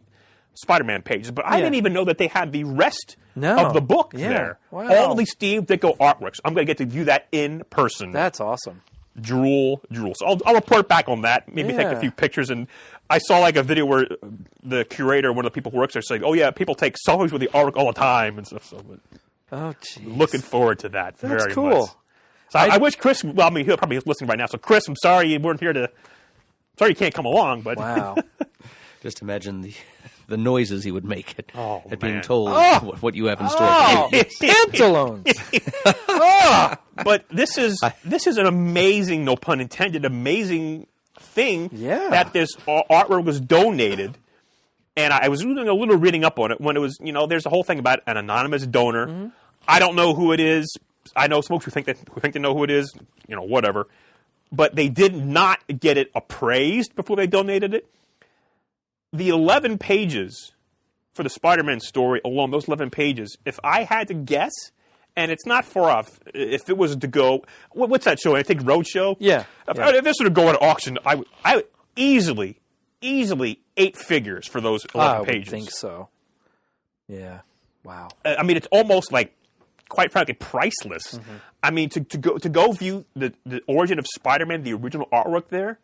Spider-Man pages, but I didn't even know that they had the rest of the book there. Wow. All the Steve Ditko artworks. I'm going to get to view that in person. That's awesome. Drool. So I'll report back on that. Maybe take a few pictures. And I saw like a video where the curator, one of the people who works there, saying, "Oh yeah, people take selfies with the artwork all the time and stuff." So, geez. Looking forward to that. That's very cool. much. So I wish Chris. Well, I mean, he'll probably be listening right now. So Chris, I'm sorry you weren't here to. Sorry you can't come along, but Wow. Just imagine the noises he would make at being told what you have in store. Pantaloons. But this is an amazing, no pun intended, amazing thing that this artwork was donated. And I was doing a little reading up on it when it was, there's a whole thing about an anonymous donor. Mm-hmm. I don't know who it is. I know folks who think they know who it is, whatever. But they did not get it appraised before they donated it. The 11 pages for the Spider-Man story alone, those 11 pages, if I had to guess, and it's not far off, if it was to go, what's that show? I think Roadshow? Yeah. If this were to go at auction, I would easily 8 figures for those 11 pages. I would think so. Yeah. Wow. I mean, it's almost like, quite frankly, priceless. Mm-hmm. I mean, to go view the origin of Spider-Man, the original artwork there,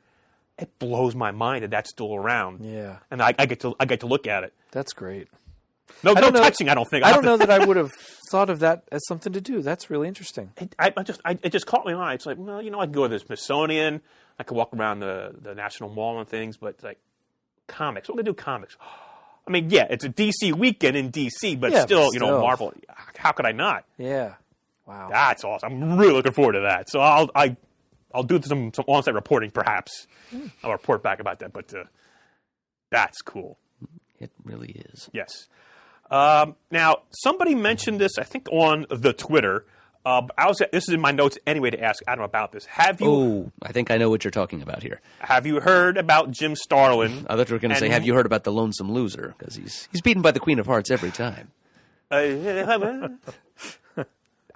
it blows my mind that that's still around. Yeah. And I get to look at it. That's great. No touching, I don't think. I don't know that I would have thought of that as something to do. That's really interesting. It just caught my eye. It's like, well, I can go to the Smithsonian. I could walk around the National Mall and things, but it's like, comics. What can I do comics? I mean, yeah, it's a DC weekend in DC, but still, Marvel. How could I not? Yeah. Wow. That's awesome. I'm really looking forward to that. So I'll do some on-site reporting, perhaps. I'll report back about that, but that's cool. It really is. Yes. Now, somebody mentioned this, I think, on the Twitter. This is in my notes anyway to ask Adam about this. I think I know what you're talking about here. Have you heard about Jim Starlin? I thought you were going to say, have you heard about the Lonesome Loser? Because he's beaten by the Queen of Hearts every time. I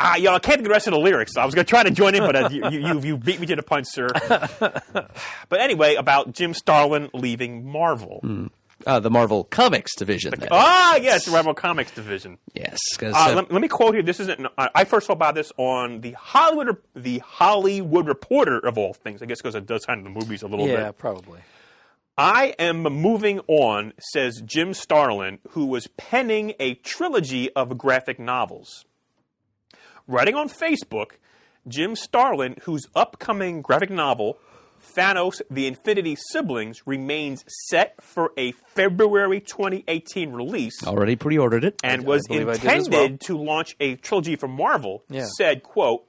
can't think of the rest of the lyrics. So I was going to try to join in, but you beat me to the punch, sir. But anyway, about Jim Starlin leaving Marvel. The Marvel Comics division. Yes, the Marvel Comics division. Yes. Let me quote here. This isn't. I first saw about this on the Hollywood Reporter of all things. I guess because it does kind of the movies a little bit. Yeah, probably. I am moving on, says Jim Starlin, who was penning a trilogy of graphic novels. Writing on Facebook, Jim Starlin, whose upcoming graphic novel, Thanos, The Infinity Siblings, remains set for a February 2018 release. Already pre-ordered it. And was believe I did as intended well. to launch a trilogy from Marvel, Yeah. said, quote,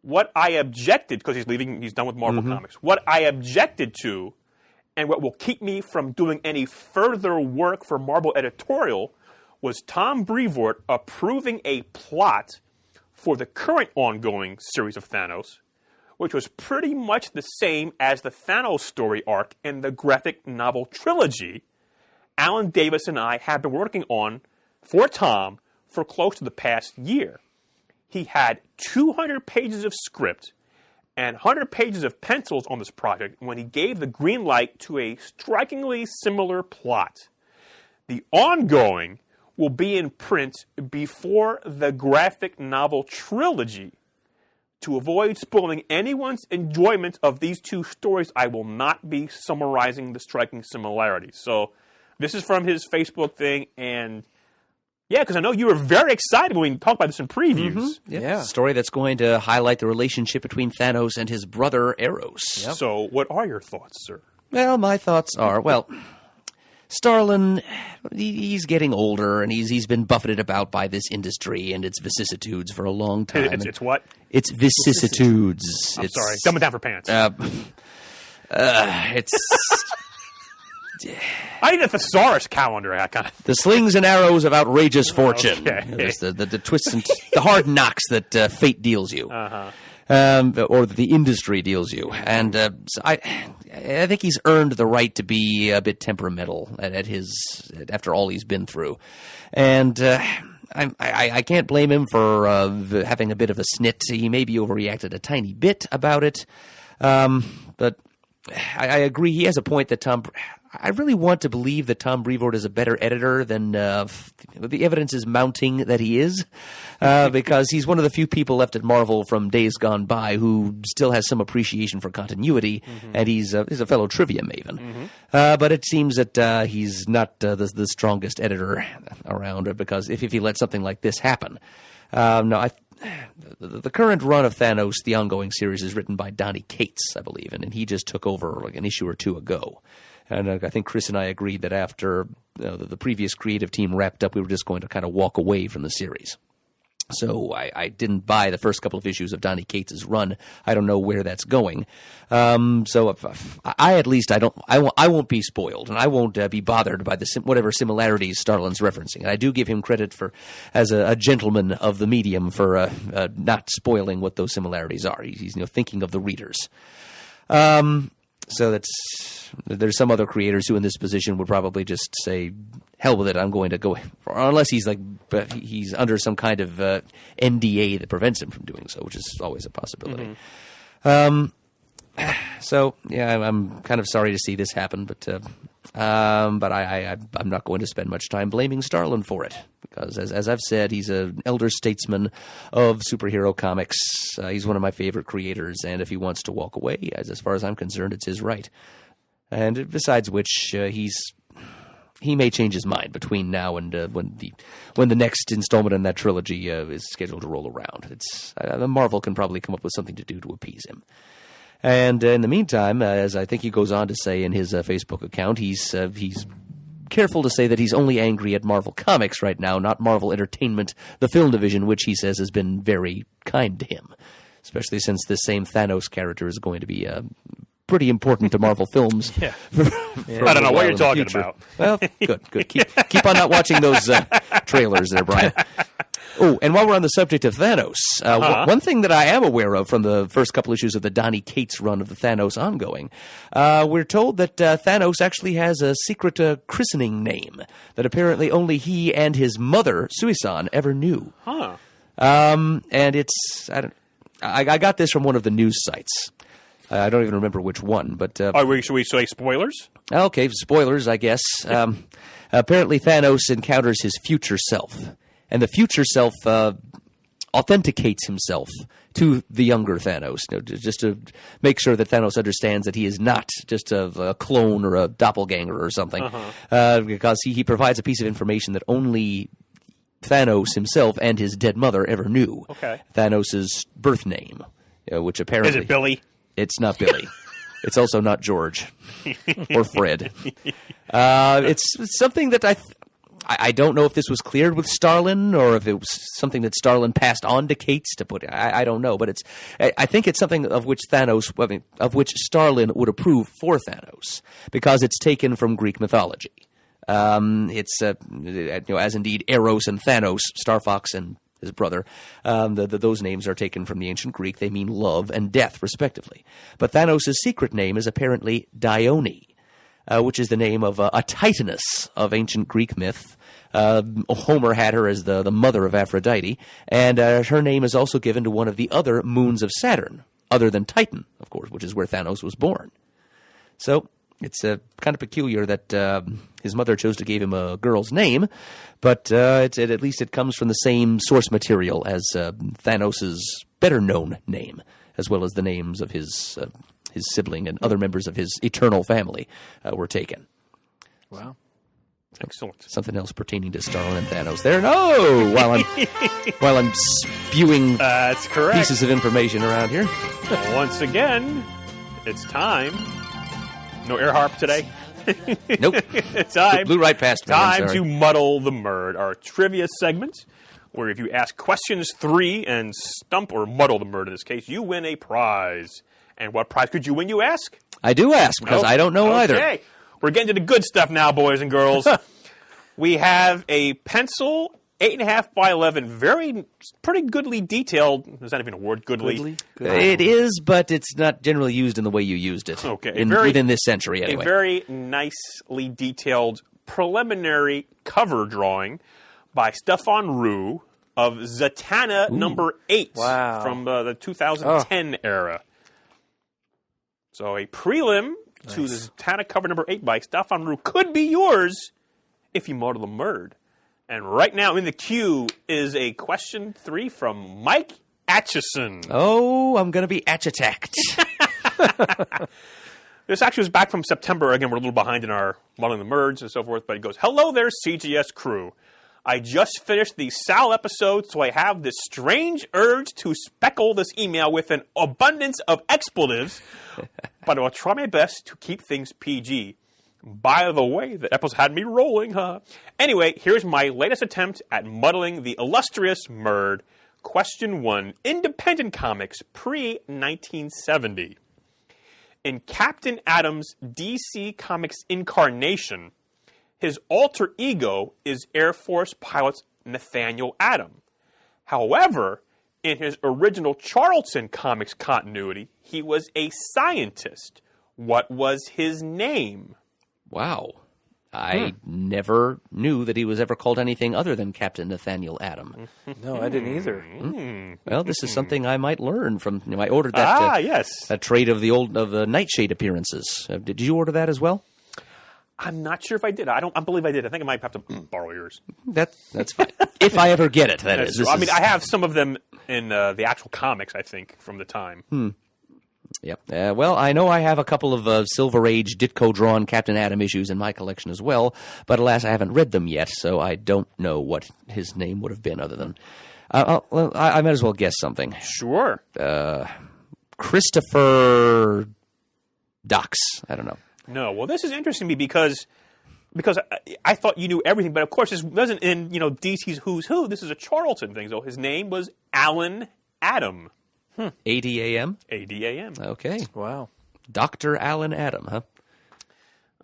what I objected, because he's done with Marvel Comics, what I objected to and what will keep me from doing any further work for Marvel editorial was Tom Brevoort approving a plot for the current ongoing series of Thanos, which was pretty much the same as the Thanos story arc in the graphic novel trilogy Alan Davis and I have been working on for Tom for close to the past year. He had 200 pages of script and 100 pages of pencils on this project when he gave the green light to a strikingly similar plot. The ongoing will be in print before the graphic novel trilogy. To avoid spoiling anyone's enjoyment of these two stories, I will not be summarizing the striking similarities. So this is from his Facebook thing, and yeah, because I know you were very excited when we talked about this in previews. Yeah. A story that's going to highlight the relationship between Thanos and his brother Eros. So what are your thoughts, sir? Well, my thoughts are, Starlin, he's getting older, and he's been buffeted about by this industry and its vicissitudes for a long time. It's what? It's vicissitudes. I'm sorry. Dumb it down for pants. It's I need a thesaurus calendar. I kind of. the slings and arrows of outrageous fortune. Okay. There's the twists and the hard knocks that fate deals you. Uh-huh. Or that the industry deals you. And so I think he's earned the right to be a bit temperamental after all he's been through. And I can't blame him for having a bit of a snit. He maybe overreacted a tiny bit about it. But I agree. He has a point that I really want to believe that Tom Brevoort is a better editor than the evidence is mounting that he is, because he's one of the few people left at Marvel from days gone by who still has some appreciation for continuity, and he's a fellow trivia maven. But it seems that he's not the strongest editor around, because if he let something like this happen, the current run of Thanos, the ongoing series, is written by Donny Cates, I believe, and he just took over like an issue or two ago. And I think Chris and I agreed that after the previous creative team wrapped up, we were just going to kind of walk away from the series. So I didn't buy the first couple of issues of Donny Cates' run. I don't know where that's going. So if I won't be spoiled, and I won't be bothered by whatever similarities Starlin's referencing. And I do give him credit as a gentleman of the medium for not spoiling what those similarities are. He's thinking of the readers. So there's some other creators who in this position would probably just say, hell with it, I'm going to go, unless he's under some kind of NDA that prevents him from doing so, which is always a possibility. So yeah, I'm kind of sorry to see this happen, but I'm not going to spend much time blaming Starlin for it, because as I've said, he's an elder statesman of superhero comics. He's one of my favorite creators, and if he wants to walk away, as far as I'm concerned, it's his right. And besides which, he may change his mind between now and when the next installment in that trilogy is scheduled to roll around. Marvel can probably come up with something to do to appease him. And in the meantime, as I think he goes on to say in his Facebook account, he's careful to say that he's only angry at Marvel Comics right now, not Marvel Entertainment, the film division, which he says has been very kind to him, especially since this same Thanos character is going to be pretty important to Marvel films. I don't know what you're talking about. Well, good. Keep on not watching those trailers there, Brian. Oh, and while we're on the subject of Thanos, one thing that I am aware of from the first couple issues of the Donny Cates run of the Thanos ongoing, we're told that Thanos actually has a secret christening name that apparently only he and his mother, Suisan, ever knew. And it's I got this from one of the news sites. I don't even remember which one, but should we say spoilers? Okay, spoilers, I guess. Apparently, Thanos encounters his future self. And the future self authenticates himself to the younger Thanos, just to make sure that Thanos understands that he is not just a clone or a doppelganger or something, because he provides a piece of information that only Thanos himself and his dead mother ever knew. Okay. Thanos' birth name, which apparently... Is it Billy? It's not Billy. It's also not George or Fred. It's something that I don't know if this was cleared with Starlin or if it was something that Starlin passed on to Cates to put. I don't know, but I think it's something of which Starlin would approve for Thanos because it's taken from Greek mythology. It's as indeed Eros and Thanos, Star Fox and his brother. Those names are taken from the ancient Greek. They mean love and death, respectively. But Thanos' secret name is apparently Dione, which is the name of a Titaness of ancient Greek myth. Homer had her as the mother of Aphrodite, and her name is also given to one of the other moons of Saturn, other than Titan, of course, which is where Thanos was born. So it's kind of peculiar that his mother chose to give him a girl's name, but at least it comes from the same source material as Thanos' better-known name, as well as the names of his sibling and other members of his eternal family were taken. Wow. Excellent. Something else pertaining to Starlin and Thanos there? No! While I'm spewing That's correct. pieces of information around here. Once again, it's time. No air harp today. Nope. It's time. Blew right past me. I'm Time sorry. to muddle the murd, our trivia segment, where if you ask questions 3 and stump or muddle the murd in this case, you win a prize. And what prize could you win, you ask? I do ask, because I don't know either. Okay. We're getting to the good stuff now, boys and girls. We have a pencil, 8.5 by 11, pretty goodly detailed. Is that even a word, goodly? It is, but it's not generally used in the way you used it. Okay. Within this century, anyway. A very nicely detailed preliminary cover drawing by Stefan Roux of Zatanna number 8 Wow. from the 2010 era. So a prelim to the Zatanna cover number 8 by Stefan Roux could be yours if you muddle the murd. And right now in the queue is a question 3 from Mike Atchison. Oh, I'm going to be attacked. This actually was back from September. Again, we're a little behind in our muddling the merds and so forth, but it goes, "Hello there, CGS crew. I just finished the Sal episode, so I have this strange urge to speckle this email with an abundance of expletives, but I'll try my best to keep things PG. By the way, the episode had me rolling, huh? Anyway, here's my latest attempt at muddling the illustrious murd. Question 1. Independent comics pre-1970. In Captain Atom's DC Comics incarnation, his alter ego is Air Force pilot Nathaniel Atom. However, in his original Charlton Comics continuity, he was a scientist. What was his name? Wow. I never knew that he was ever called anything other than Captain Nathaniel Atom. No, I didn't either. Well, this is something I might learn from. I ordered that. Yes. That trade of the Nightshade appearances. Did you order that as well? I'm not sure if I did. I believe I did. I think I might have to borrow yours. That's fine. If I ever get it, that is. I mean, I have some of them in the actual comics, I think, from the time. Yep. Well, I know I have a couple of Silver Age Ditko-drawn Captain Atom issues in my collection as well, but alas, I haven't read them yet, so I don't know what his name would have been other than... well, I might as well guess something. Sure. Christopher Dux. I don't know. No. Well, this is interesting to me because I thought you knew everything, but of course this wasn't in DC's Who's Who. This is a Charlton thing. So his name was Alan Adam. ADAM? ADAM. Okay. Wow. Dr. Alan Adam, huh?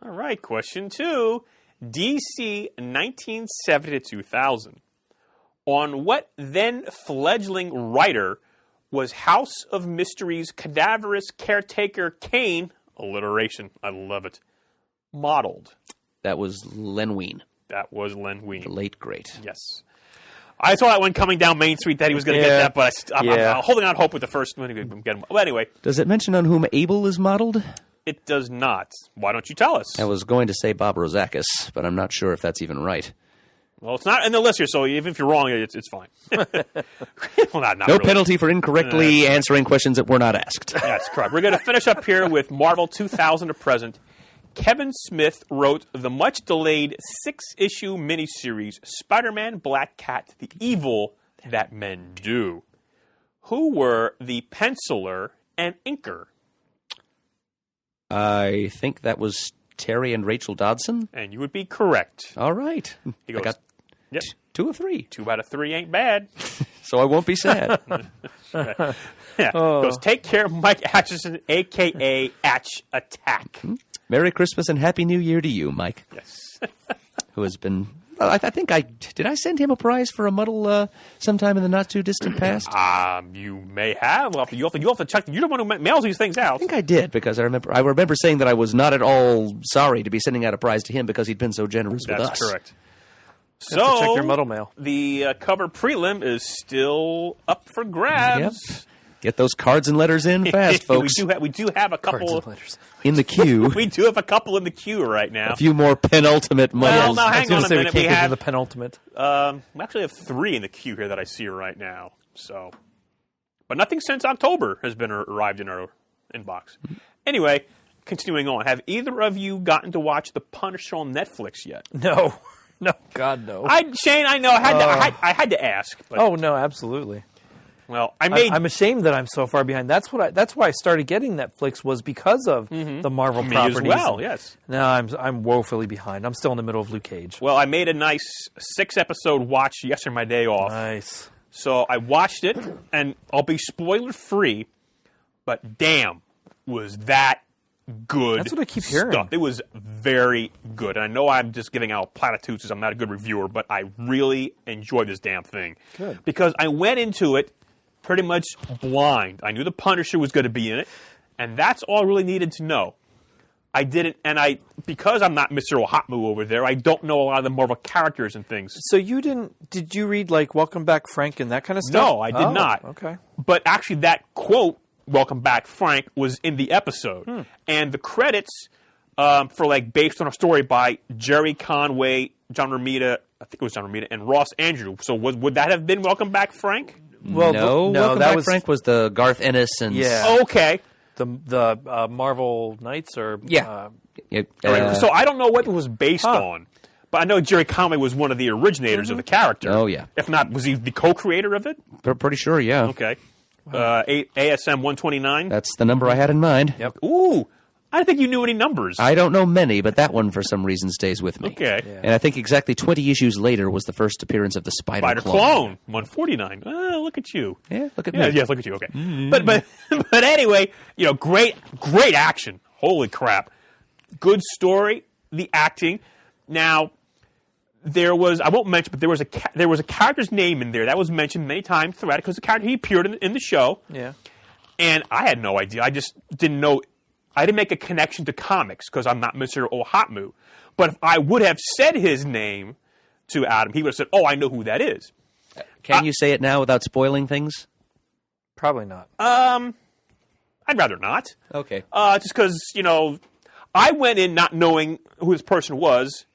All right. Question 2. DC 1970 to 2000. On what then fledgling writer was House of Mysteries cadaverous caretaker Kane, alliteration, I love it, modeled? That was Len Wein, That was Len Wein. the late great. Yes. I saw that one coming down Main Street that he was going to get that, but I'm holding out hope with the first one. Well, anyway, Does it mention on whom Abel is modeled? it does not. Why don't you tell us? I was going to say Bob Rozakis, but I'm not sure if that's even right. Well, it's not in the list here, so even if you're wrong, it's fine. Well, not No really. penalty for incorrectly answering questions that were not asked. That's correct. We're going to finish up here with Marvel 2000 to present. Kevin Smith wrote the much-delayed 6-issue miniseries Spider-Man Black Cat, The Evil That Men Do. Who were the penciler and inker? I think that was Terry and Rachel Dodson. And you would be correct. All right. He goes, I got yep, 2 of 3. 2 out of 3 ain't bad. So I won't be sad. Yeah. He goes, take care of Mike Atchison, a.k.a. Atch Attack. Merry Christmas and Happy New Year to you, Mike. Yes. Who has been... I think did I send him a prize for a muddle sometime in the not-too-distant past? You may have. You have to check. You're the one who mails these things out. I think I did, because I remember saying that I was not at all sorry to be sending out a prize to him because he'd been so generous with us. That's correct. Have to check your muddle mail. The cover prelim is still up for grabs. Yep. Get those cards and letters in fast, folks. we do have a couple in the queue. We do have a couple in the queue right now. A few more penultimate muddles. Well, now hang on a minute. We have the penultimate. We actually have 3 in the queue here that I see right now. So, but nothing since October has been arrived in our inbox. Anyway, continuing on. Have either of you gotten to watch The Punisher on Netflix yet? No, God, no. Shane, I know. I had to ask. But, Oh no, absolutely. well, I'm ashamed that I'm so far behind. That's why I started getting Netflix, was because of the Marvel me properties. as well. Yes. Now I'm woefully behind. I'm still in the middle of Luke Cage. Well, I made a nice 6-episode watch yesterday, my day off. Nice. So I watched it, and I'll be spoiler-free, but damn, was that good. That's what I keep hearing. Stuff. It was very good. And I know I'm just giving out platitudes because I'm not a good reviewer, but I really enjoyed this damn thing. Good. Because I went into it pretty much blind. I knew the Punisher was going to be in it, and that's all I really needed to know. I didn't, and because I'm not Mr. Ohatmu over there, I don't know a lot of the Marvel characters and things. So did you read like Welcome Back Frank and that kind of stuff? No, I did not. Okay. But actually that quote, Welcome Back Frank, was in the episode. And the credits for like based on a story by Jerry Conway, John Romita, I think it was John Romita, and Ross Andrew. So would that have been Welcome Back Frank? Well, no, Welcome Back Frank was the Garth Ennis and... Yeah. Okay. The Marvel Knights or... Yeah. So I don't know what it was based on. But I know Jerry Conway was one of the originators of the character. Oh, yeah. If not, was he the co-creator of it? Pretty sure, yeah. Okay. ASM 129? That's the number I had in mind. Yep. Ooh. I didn't think you knew any numbers. I don't know many, but that one for some reason stays with me. Okay. Yeah. And I think exactly 20 issues later was the first appearance of the Spider Clone 149. Oh, look at you. Yeah, look at Yeah, me. yes, look at you. Okay. But anyway, great action. Holy crap. Good story, the acting. Now, I won't mention, but there was a character's name in there that was mentioned many times throughout it because the character, he appeared in the show. Yeah. And I had no idea. I just didn't know. I didn't make a connection to comics because I'm not Mr. Ohatmu. But if I would have said his name to Adam, he would have said, "Oh, I know who that is." Can you say it now without spoiling things? Probably not. I'd rather not. Okay. Just because, I went in not knowing who this person was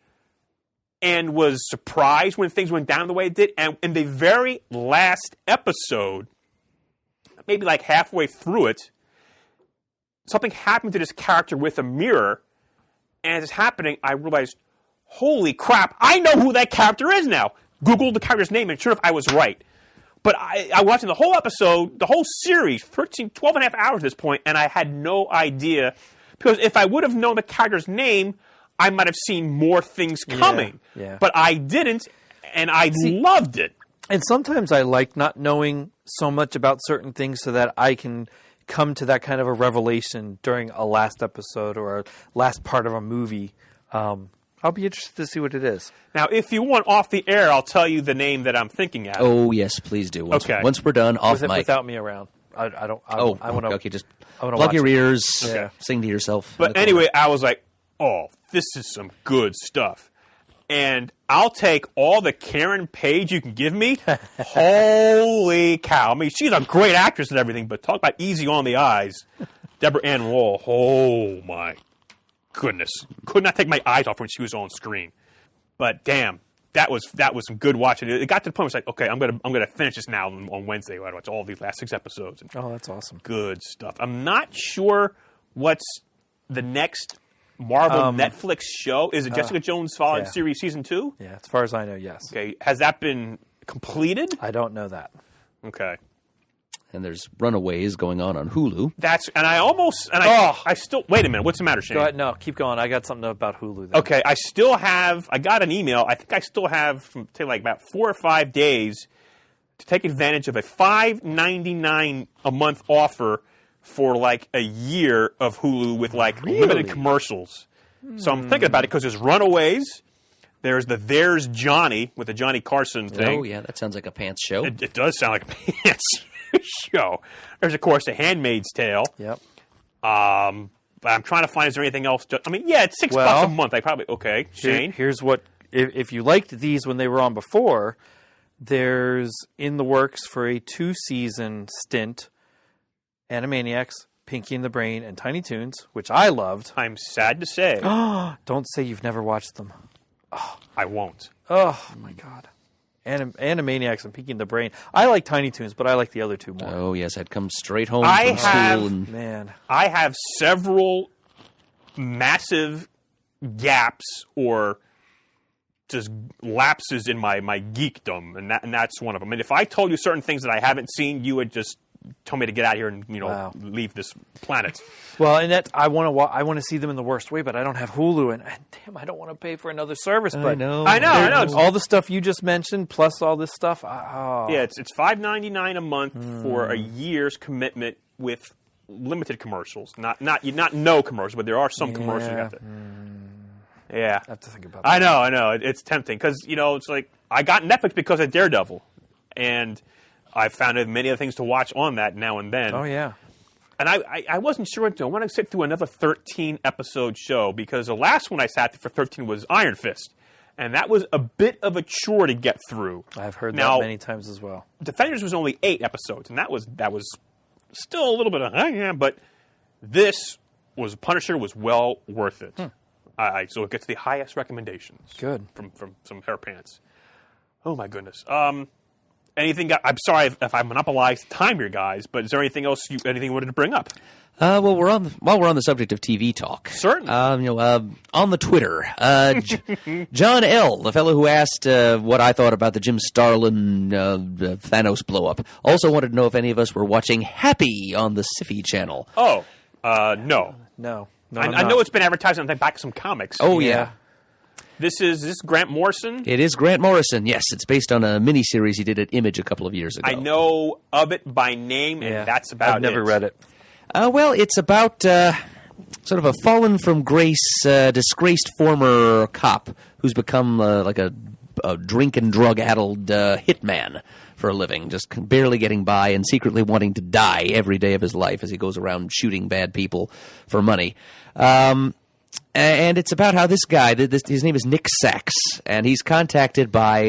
and was surprised when things went down the way it did. And in the very last episode, maybe like halfway through it, something happened to this character with a mirror. And as it's happening, I realized, holy crap, I know who that character is now. Googled the character's name, and sure enough, I was right. But I watched the whole episode, the whole series, 12 and a half hours at this point, and I had no idea. Because if I would have known the character's name, I might have seen more things coming. Yeah. But I didn't, and I loved it. And sometimes I like not knowing so much about certain things so that I can come to that kind of a revelation during a last episode or a last part of a movie. I'll be interested to see what it is. Now, if you want off the air, I'll tell you the name that I'm thinking of. Oh, yes, please do. Once we're done, off mic. Without me around. I want to. Okay, just plug your ears, sing to yourself. But anyway, I was like, oh, this is some good stuff. And I'll take all the Karen Page you can give me. Holy cow. I mean, she's a great actress and everything, but talk about easy on the eyes. Deborah Ann Wall, oh my goodness. Could not take my eyes off when she was on screen. But damn, that was some good watching. It got to the point where it's like, okay, I'm gonna finish this now on Wednesday. I watch all these last 6 episodes. Oh, that's awesome. Good stuff. I'm not sure what's the next Marvel Netflix show. Is it Jessica Jones Fallout yeah. series season 2? Yeah, as far as I know, yes. Okay, has that been completed? I don't know that. Okay. And there's Runaways going on Hulu. I still, wait a minute, what's the matter, Shane? Go ahead. No, keep going. I got something about Hulu. Then. Okay, I got an email. I think I still have, like about 4 or 5 days to take advantage of a $5.99 a month offer for like a year of Hulu with like limited commercials. So I'm thinking about it because there's Runaways. There's There's Johnny with the Johnny Carson thing. Oh, yeah, that sounds like a pants show. It does sound like a pants show. There's, of course, The Handmaid's Tale. Yep. But I'm trying to find, is there anything else? It's $6 a month. Okay, Shane. Here's what, if you liked these when they were on before, there's in the works for a 2-season stint, Animaniacs, Pinky and the Brain, and Tiny Toons, which I loved. I'm sad to say. Don't say you've never watched them. I won't. Oh, my God. Animaniacs and Pinky and the Brain. I like Tiny Toons, but I like the other two more. Oh, yes, I'd come straight home from school. And Man. I have several massive gaps or just lapses in my geekdom, and that's one of them. And if I told you certain things that I haven't seen, you would just tell me to get out of here and Wow. leave this planet. Well, and that I want to see them in the worst way, but I don't have Hulu, and damn, I don't want to pay for another service. But I know. all the stuff you just mentioned, plus all this stuff. Yeah, it's $5.99 a month for a year's commitment with limited commercials. Not no commercials, but there are some commercials you have to. Yeah, I have to think about that. I know. It's tempting because it's like I got Netflix because of Daredevil, and I found many other things to watch on that now and then. Oh, yeah. And I wasn't sure what to do. I want to sit through another 13-episode show because the last one I sat through for 13 was Iron Fist. And that was a bit of a chore to get through. I've heard that many times as well. Defenders was only 8 episodes, and that was still a little bit of, but this Punisher was well worth it. So it gets the highest recommendations. Good. From some hair pants. Oh, my goodness. Anything? I'm sorry if I monopolized time here, guys. But is there anything else? Anything you wanted to bring up? Well, while we're on the subject of TV talk, certainly. On the Twitter, John L., the fellow who asked what I thought about the Jim Starlin Thanos blow-up, also wanted to know if any of us were watching Happy on the Syfy channel. Oh, no. No. I know it's been advertised on the back of some comics. Oh, yeah. Is this Grant Morrison? It is Grant Morrison, yes. It's based on a miniseries he did at Image a couple of years ago. I know of it by name, and that's about it. I've never read it. Well, it's about sort of a fallen from grace, disgraced former cop who's become like a drink and drug-addled hitman for a living, just barely getting by and secretly wanting to die every day of his life as he goes around shooting bad people for money. And it's about how this guy, his name is Nick Sachs, and he's contacted by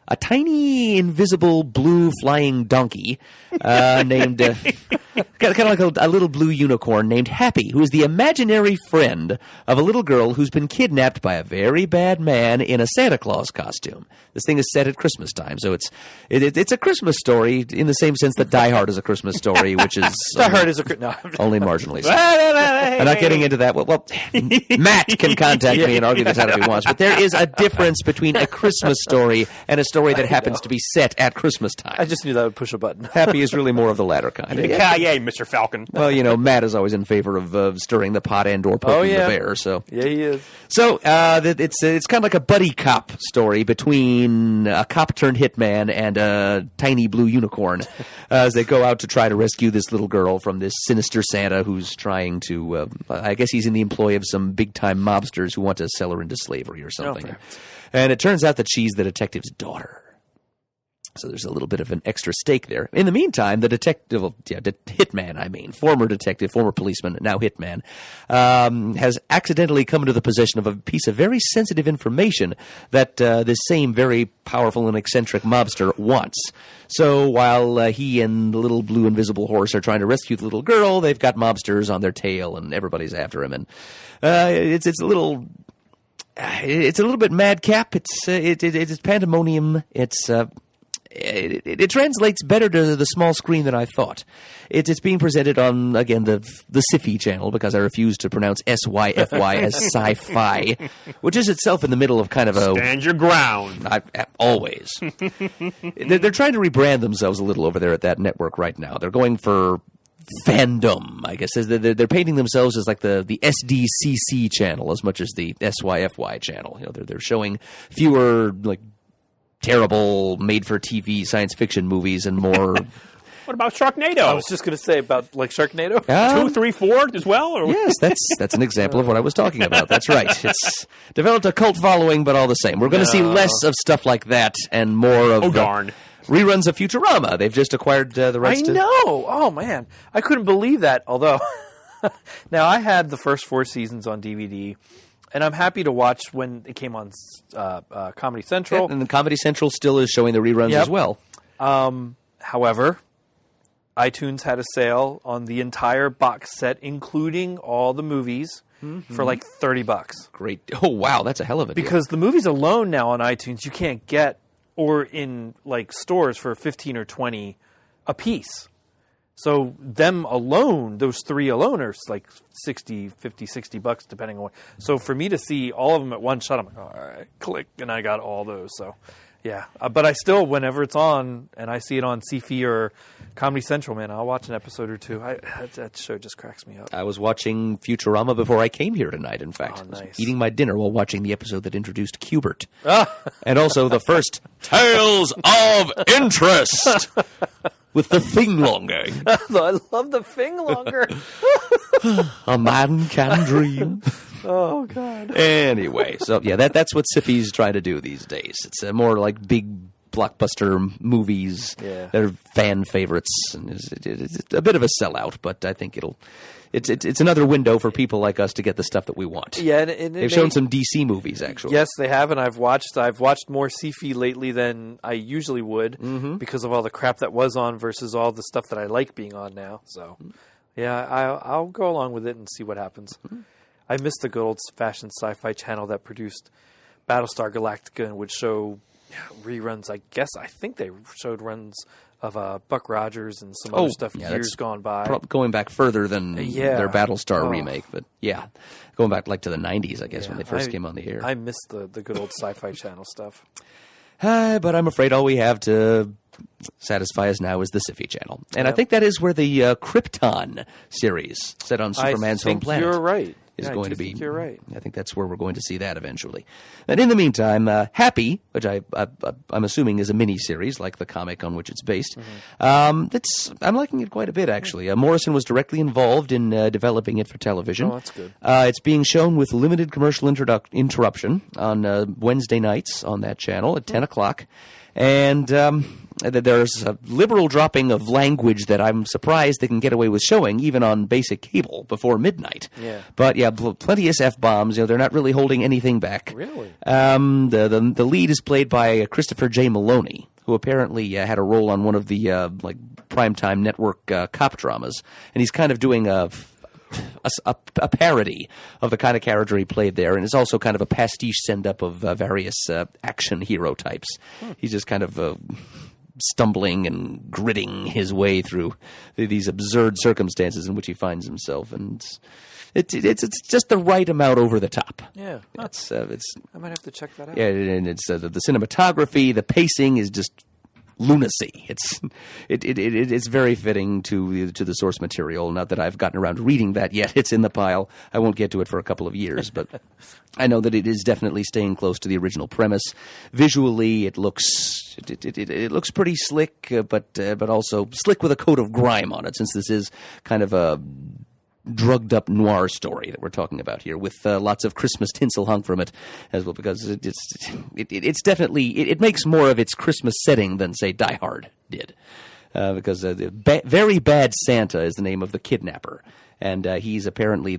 a tiny, invisible, blue flying donkey named, kind of like a little blue unicorn named Happy, who is the imaginary friend of a little girl who's been kidnapped by a very bad man in a Santa Claus costume. This thing is set at Christmas time, so it's a Christmas story in the same sense that Die Hard is a Christmas story, which is Die Hard is only marginally so. I'm not getting into that. Well, Matt can contact me and argue this out if he wants, but there is a difference between a Christmas story and a story that happens to be set at Christmas time. I just knew that would push a button. Happy is really more of the latter kind. Yay, Mr. Falcon. Well, Matt is always in favor of stirring the pot and or poking the bear. So yeah, he is. So it's kind of like a buddy cop story between a cop turned hitman and a tiny blue unicorn as they go out to try to rescue this little girl from this sinister Santa who's trying to. I guess he's in the employ of some big time mobsters who want to sell her into slavery or something. And it turns out that she's the detective's daughter. So there's a little bit of an extra stake there. In the meantime, the hitman, former detective, former policeman, now hitman, has accidentally come into the possession of a piece of very sensitive information that this same very powerful and eccentric mobster wants. So while he and the little blue invisible horse are trying to rescue the little girl, they've got mobsters on their tail and everybody's after him. And it's a little bit madcap. It's pandemonium. it translates better to the small screen than I thought. It's being presented on, again, the Sci-Fi channel, because I refuse to pronounce SYFY as sci-fi, which is itself in the middle of kind of a... Stand your ground. Always. They're trying to rebrand themselves a little over there at that network right now. They're going for fandom, I guess. They're painting themselves as like the SDCC channel as much as the SYFY channel. You know, they're showing fewer like terrible made-for-TV science fiction movies and more. What about Sharknado? I was just going to say about like Sharknado. 2, 3, 4 as well? Or? Yes, that's an example of what I was talking about. That's right. It's developed a cult following, but all the same. We're going to see less of stuff like that and more of reruns of Futurama. They've just acquired the rights I know. Oh, man. I couldn't believe that, although... Now, I had the first 4 seasons on DVD, and I'm happy to watch when it came on Comedy Central. And Comedy Central still is showing the reruns as well. However, iTunes had a sale on the entire box set, including all the movies, for like $30. Great. Oh, wow. That's a hell of a deal. Because the movies alone now on iTunes, you can't get, or in like stores for 15 or 20 a piece. So them alone, those 3 alone are like $60 depending on what. So for me to see all of them at one shot, I'm like, all right, click, and I got all those. So yeah, but I still, whenever it's on and I see it on Sci-Fi or Comedy Central, man, I'll watch an episode or two. That show just cracks me up. I was watching Futurama before I came here tonight, in fact. Oh, nice. I was eating my dinner while watching the episode that introduced Cubert. And also the first Tales of Interest with the Thinglonger. I love the Thinglonger. A man can dream. Oh, God. Anyway, so yeah, that's what Sci-Fi's trying to do these days. It's more like big blockbuster movies. Yeah. They're fan favorites, and it's a bit of a sellout, but I think it's another window for people like us to get the stuff that we want. Yeah, and they've shown some DC movies actually. Yes, they have, and I've watched more Sci-Fi lately than I usually would because of all the crap that was on versus all the stuff that I like being on now. So, yeah, I'll go along with it and see what happens. I miss the good old-fashioned Sci-Fi channel that produced Battlestar Galactica and would show reruns. I think they showed runs of Buck Rogers and some other stuff years gone by. Going back further than their Battlestar remake, but yeah, going back like to the 90s, I guess, when they first came on the air. I miss the good old Sci-Fi channel stuff. But I'm afraid all we have to satisfy us now is the Sci-Fi channel. And I think that is where the Krypton series set on Superman's home planet. You're right. Is going to be. You're right. I think that's where we're going to see that eventually. And in the meantime, Happy, which I'm assuming is a mini-series like the comic on which it's based, I'm liking it quite a bit actually. Morrison was directly involved in developing it for television. Oh, that's good. It's being shown with limited commercial interruption on Wednesday nights on that channel at 10 o'clock. And there's a liberal dropping of language that I'm surprised they can get away with showing, even on basic cable before midnight. Yeah. But yeah, plenteous F-bombs. They're not really holding anything back. Really? The lead is played by Christopher J. Maloney, who apparently had a role on one of the primetime network cop dramas, and he's kind of doing a parody of the kind of character he played there, and it's also kind of a pastiche send-up of various action hero types. He's just kind of stumbling and gritting his way through these absurd circumstances in which he finds himself, and it's just the right amount over the top. Yeah, it's I might have to check that out. Yeah, and it's the cinematography, the pacing is just lunacy. It's very fitting to the source material. Not that I've gotten around to reading that yet. It's in the pile. I won't get to it for a couple of years, but I know that it is definitely staying close to the original premise. Visually, it looks pretty slick, but also slick with a coat of grime on it, since this is kind of a drugged up noir story that we're talking about here, with lots of Christmas tinsel hung from it as well, because it's definitely it makes more of its Christmas setting than say Die Hard did, because Very Bad Santa is the name of the kidnapper, and he's apparently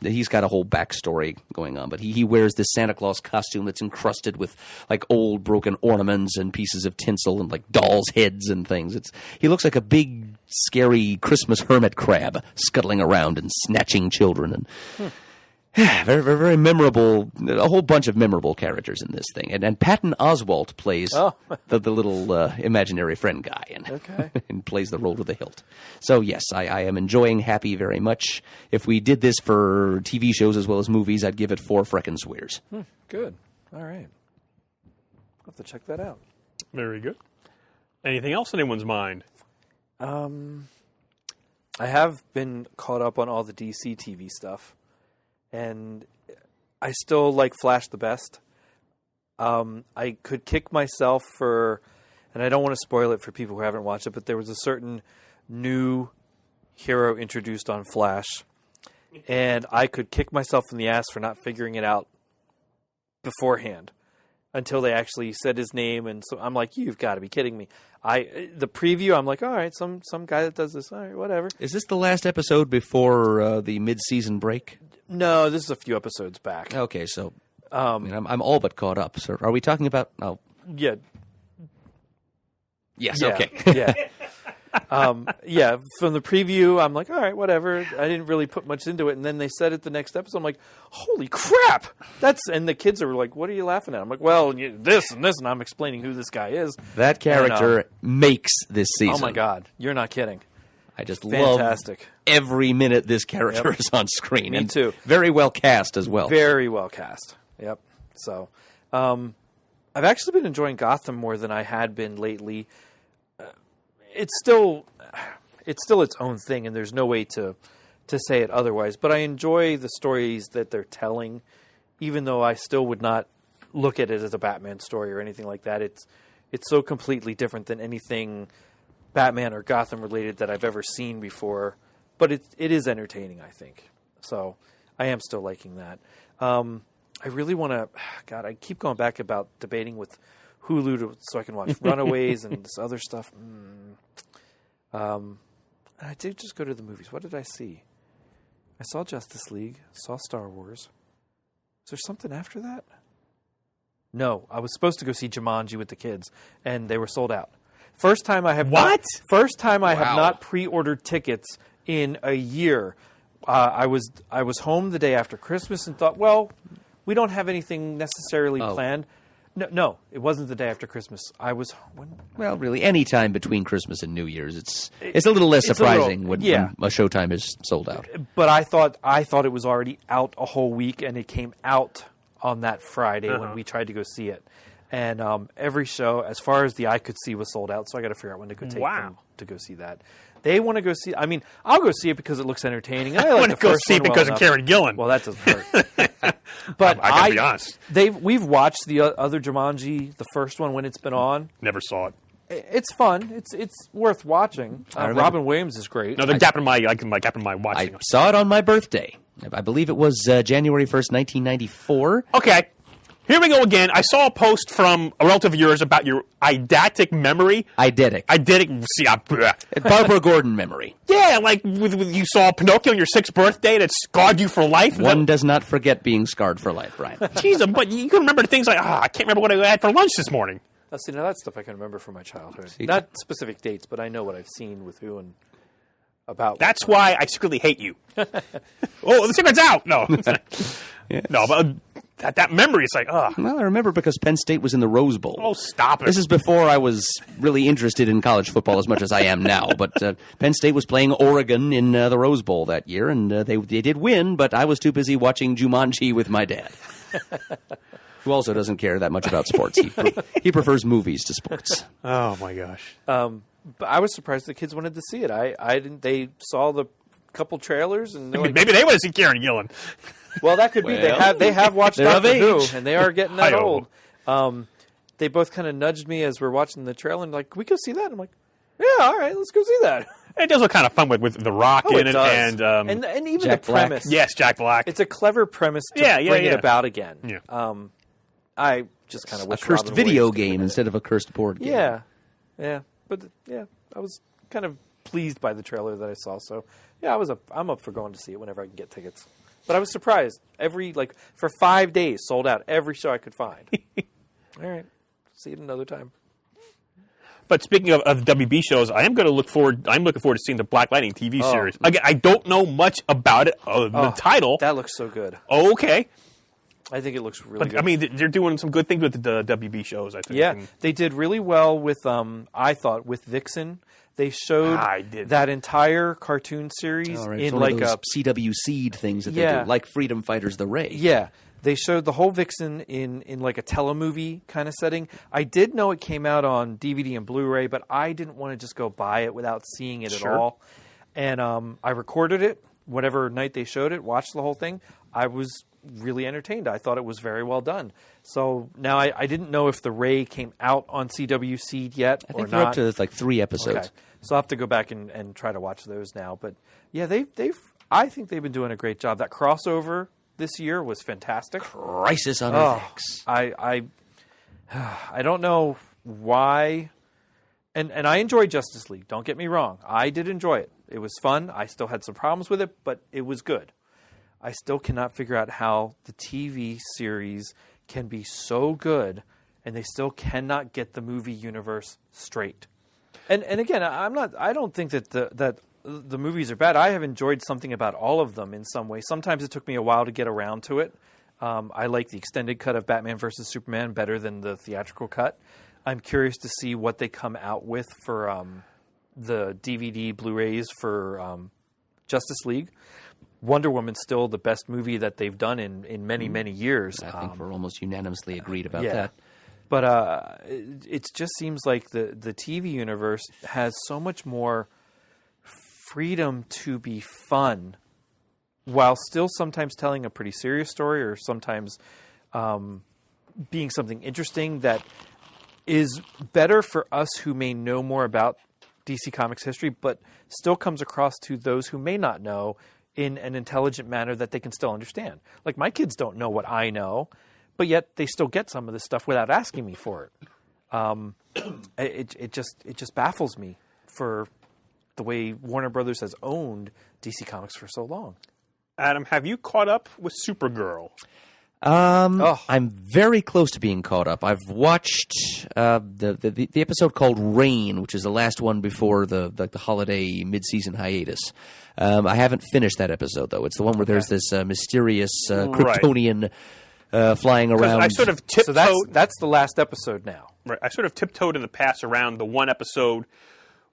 he's got a whole backstory going on, but he wears this Santa Claus costume that's encrusted with like old broken ornaments and pieces of tinsel and like dolls' heads and things. He looks like a big scary Christmas hermit crab scuttling around and snatching children. And Very, very, very memorable. A whole bunch of memorable characters in this thing, and Patton Oswalt plays the little imaginary friend guy, and plays the role to the hilt. So yes, I am enjoying Happy very much. If we did this for TV shows as well as movies, I'd give it 4 frickin' swears. Good. All right. I'll have to check that out. Very good. Anything else in anyone's mind? I have been caught up on all the DC TV stuff, and I still like Flash the best. I could kick myself for, and I don't want to spoil it for people who haven't watched it, but there was a certain new hero introduced on Flash, and I could kick myself in the ass for not figuring it out beforehand until they actually said his name, and so I'm like, you've got to be kidding me. The preview, I'm like, all right, some guy that does this, all right, whatever. Is this the last episode before the mid-season break? No, this is a few episodes back. Okay, so I'm all but caught up. So are we talking about? Oh, Yeah. yes. Yeah. Okay. Yeah. Yeah, from the preview, I'm like, all right, whatever. I didn't really put much into it. And then they said it the next episode. I'm like, holy crap. And the kids are like, what are you laughing at? I'm like, well, this and this. And I'm explaining who this guy is. That character makes this season. Oh, my God. You're not kidding. I just Fantastic. love every minute this character is on screen. Me and too. Very well cast as well. Very well cast. Yep. So, I've actually been enjoying Gotham more than I had been lately. It's still its own thing, and there's no way to say it otherwise. But I enjoy the stories that they're telling, even though I still would not look at it as a Batman story or anything like that. It's so completely different than anything Batman or Gotham related that I've ever seen before. But it is entertaining, I think. So I am still liking that. I really want to. God, I keep going back about debating with Hulu so I can watch Runaways and this other stuff. I did just go to the movies. What did I see? I saw Justice League, saw Star Wars. Is there something after that? No, I was supposed to go see Jumanji with the kids, and they were sold out. First time I have First time I have not pre-ordered tickets in a year. I was home the day after Christmas and thought, well, we don't have anything necessarily planned. No, it wasn't the day after Christmas. Well, really, any time between Christmas and New Year's, it's a little less surprising when a showtime is sold out. But I thought it was already out a whole week, and it came out on that Friday when we tried to go see it. And every show, as far as the eye could see, was sold out. So I got to figure out when to go take them to go see that. They want to go see. I mean, I'll go see it because it looks entertaining. I want to go see it because of Karen Gillan. Well, that doesn't hurt. But I gotta be honest. We've watched the other Jumanji, the first one when it's been on. Never saw it. It's fun. It's worth watching. Robin Williams is great. No, they're gapping my watching. I saw it on my birthday. I believe it was January 1st, 1994. Okay. Here we go again. I saw a post from a relative of yours about your eidetic memory. Eidetic. See, Barbara Gordon memory. Yeah, like with you saw Pinocchio on your 6th birthday that scarred you for life. One does not forget being scarred for life, Brian. Jeez, but you can remember things like, I can't remember what I had for lunch this morning. Now, see, that stuff I can remember from my childhood. Not specific dates, but I know what I've seen with who and about. That's why I secretly hate you. Oh, the secret's out! No. Yes. No, but that memory, it's like, ugh. Well, I remember because Penn State was in the Rose Bowl. Oh, stop it. This is before I was really interested in college football as much as I am now. But Penn State was playing Oregon in the Rose Bowl that year, and they did win, but I was too busy watching Jumanji with my dad, who also doesn't care that much about sports. He prefers movies to sports. Oh, my gosh. But I was surprised the kids wanted to see it. I didn't. They saw the couple trailers, and they're like, maybe they want to see Karen Gillan. Well, that could be. They have watched Doctor Who, and they are getting that old. They both kind of nudged me as we're watching the trailer, and like, we go see that. I'm like, yeah, all right, let's go see that. It does look kind of fun with The Rock in it, and even Jack the premise. Black. Yes, Jack Black. It's a clever premise to bring it about again. Yeah. I just kind of wish A cursed Robin video Williams game instead of a cursed board game. Yeah, but I was kind of pleased by the trailer that I saw. So yeah, I'm up for going to see it whenever I can get tickets. But I was surprised. For 5 days, sold out every show I could find. All right, see it another time. But speaking of WB shows, I'm looking forward to seeing the Black Lightning TV series. Again, I don't know much about it other than the title. That looks so good. Oh, okay. I think it looks really good. I mean, they're doing some good things with the WB shows, I think. Yeah, they did really well with, I thought, with Vixen. They showed that entire cartoon series in it's like one of those CW Seed things that they do, like Freedom Fighters The Ray. Yeah, they showed the whole Vixen in like a telemovie kind of setting. I did know it came out on DVD and Blu-ray, but I didn't want to just go buy it without seeing it at all. And I recorded it whatever night they showed it, watched the whole thing. I was really entertained. I thought it was very well done. So now I didn't know if the Ray came out on CW Seed yet I think or they're not. up to like 3 episodes. Okay. So I'll have to go back and try to watch those now. But yeah, I think they've been doing a great job. That crossover this year was fantastic. Crisis on Earth X. I don't know why. And I enjoyed Justice League. Don't get me wrong. I did enjoy it. It was fun. I still had some problems with it, but it was good. I still cannot figure out how the TV series can be so good and they still cannot get the movie universe straight. And again, I don't think that the movies are bad. I have enjoyed something about all of them in some way. Sometimes it took me a while to get around to it. I like the extended cut of Batman vs. Superman better than the theatrical cut. I'm curious to see what they come out with for the DVD Blu-rays for Justice League. Wonder Woman's still the best movie that they've done in many, many years. I think we're almost unanimously agreed about yeah. that. But it just seems like the TV universe has so much more freedom to be fun while still sometimes telling a pretty serious story or sometimes being something interesting that is better for us who may know more about DC Comics history, but still comes across to those who may not know in an intelligent manner that they can still understand. Like my kids don't know what I know, but yet they still get some of this stuff without asking me for it. It just baffles me for the way Warner Brothers has owned DC Comics for so long. Adam, have you caught up with Supergirl? I'm very close to being caught up. I've watched the episode called Rain, which is the last one before the holiday mid-season hiatus. I haven't finished that episode though. It's the one where there's this mysterious Kryptonian flying around. I sort of tiptoed. So that's the last episode now. Right. I sort of tiptoed in the past around the one episode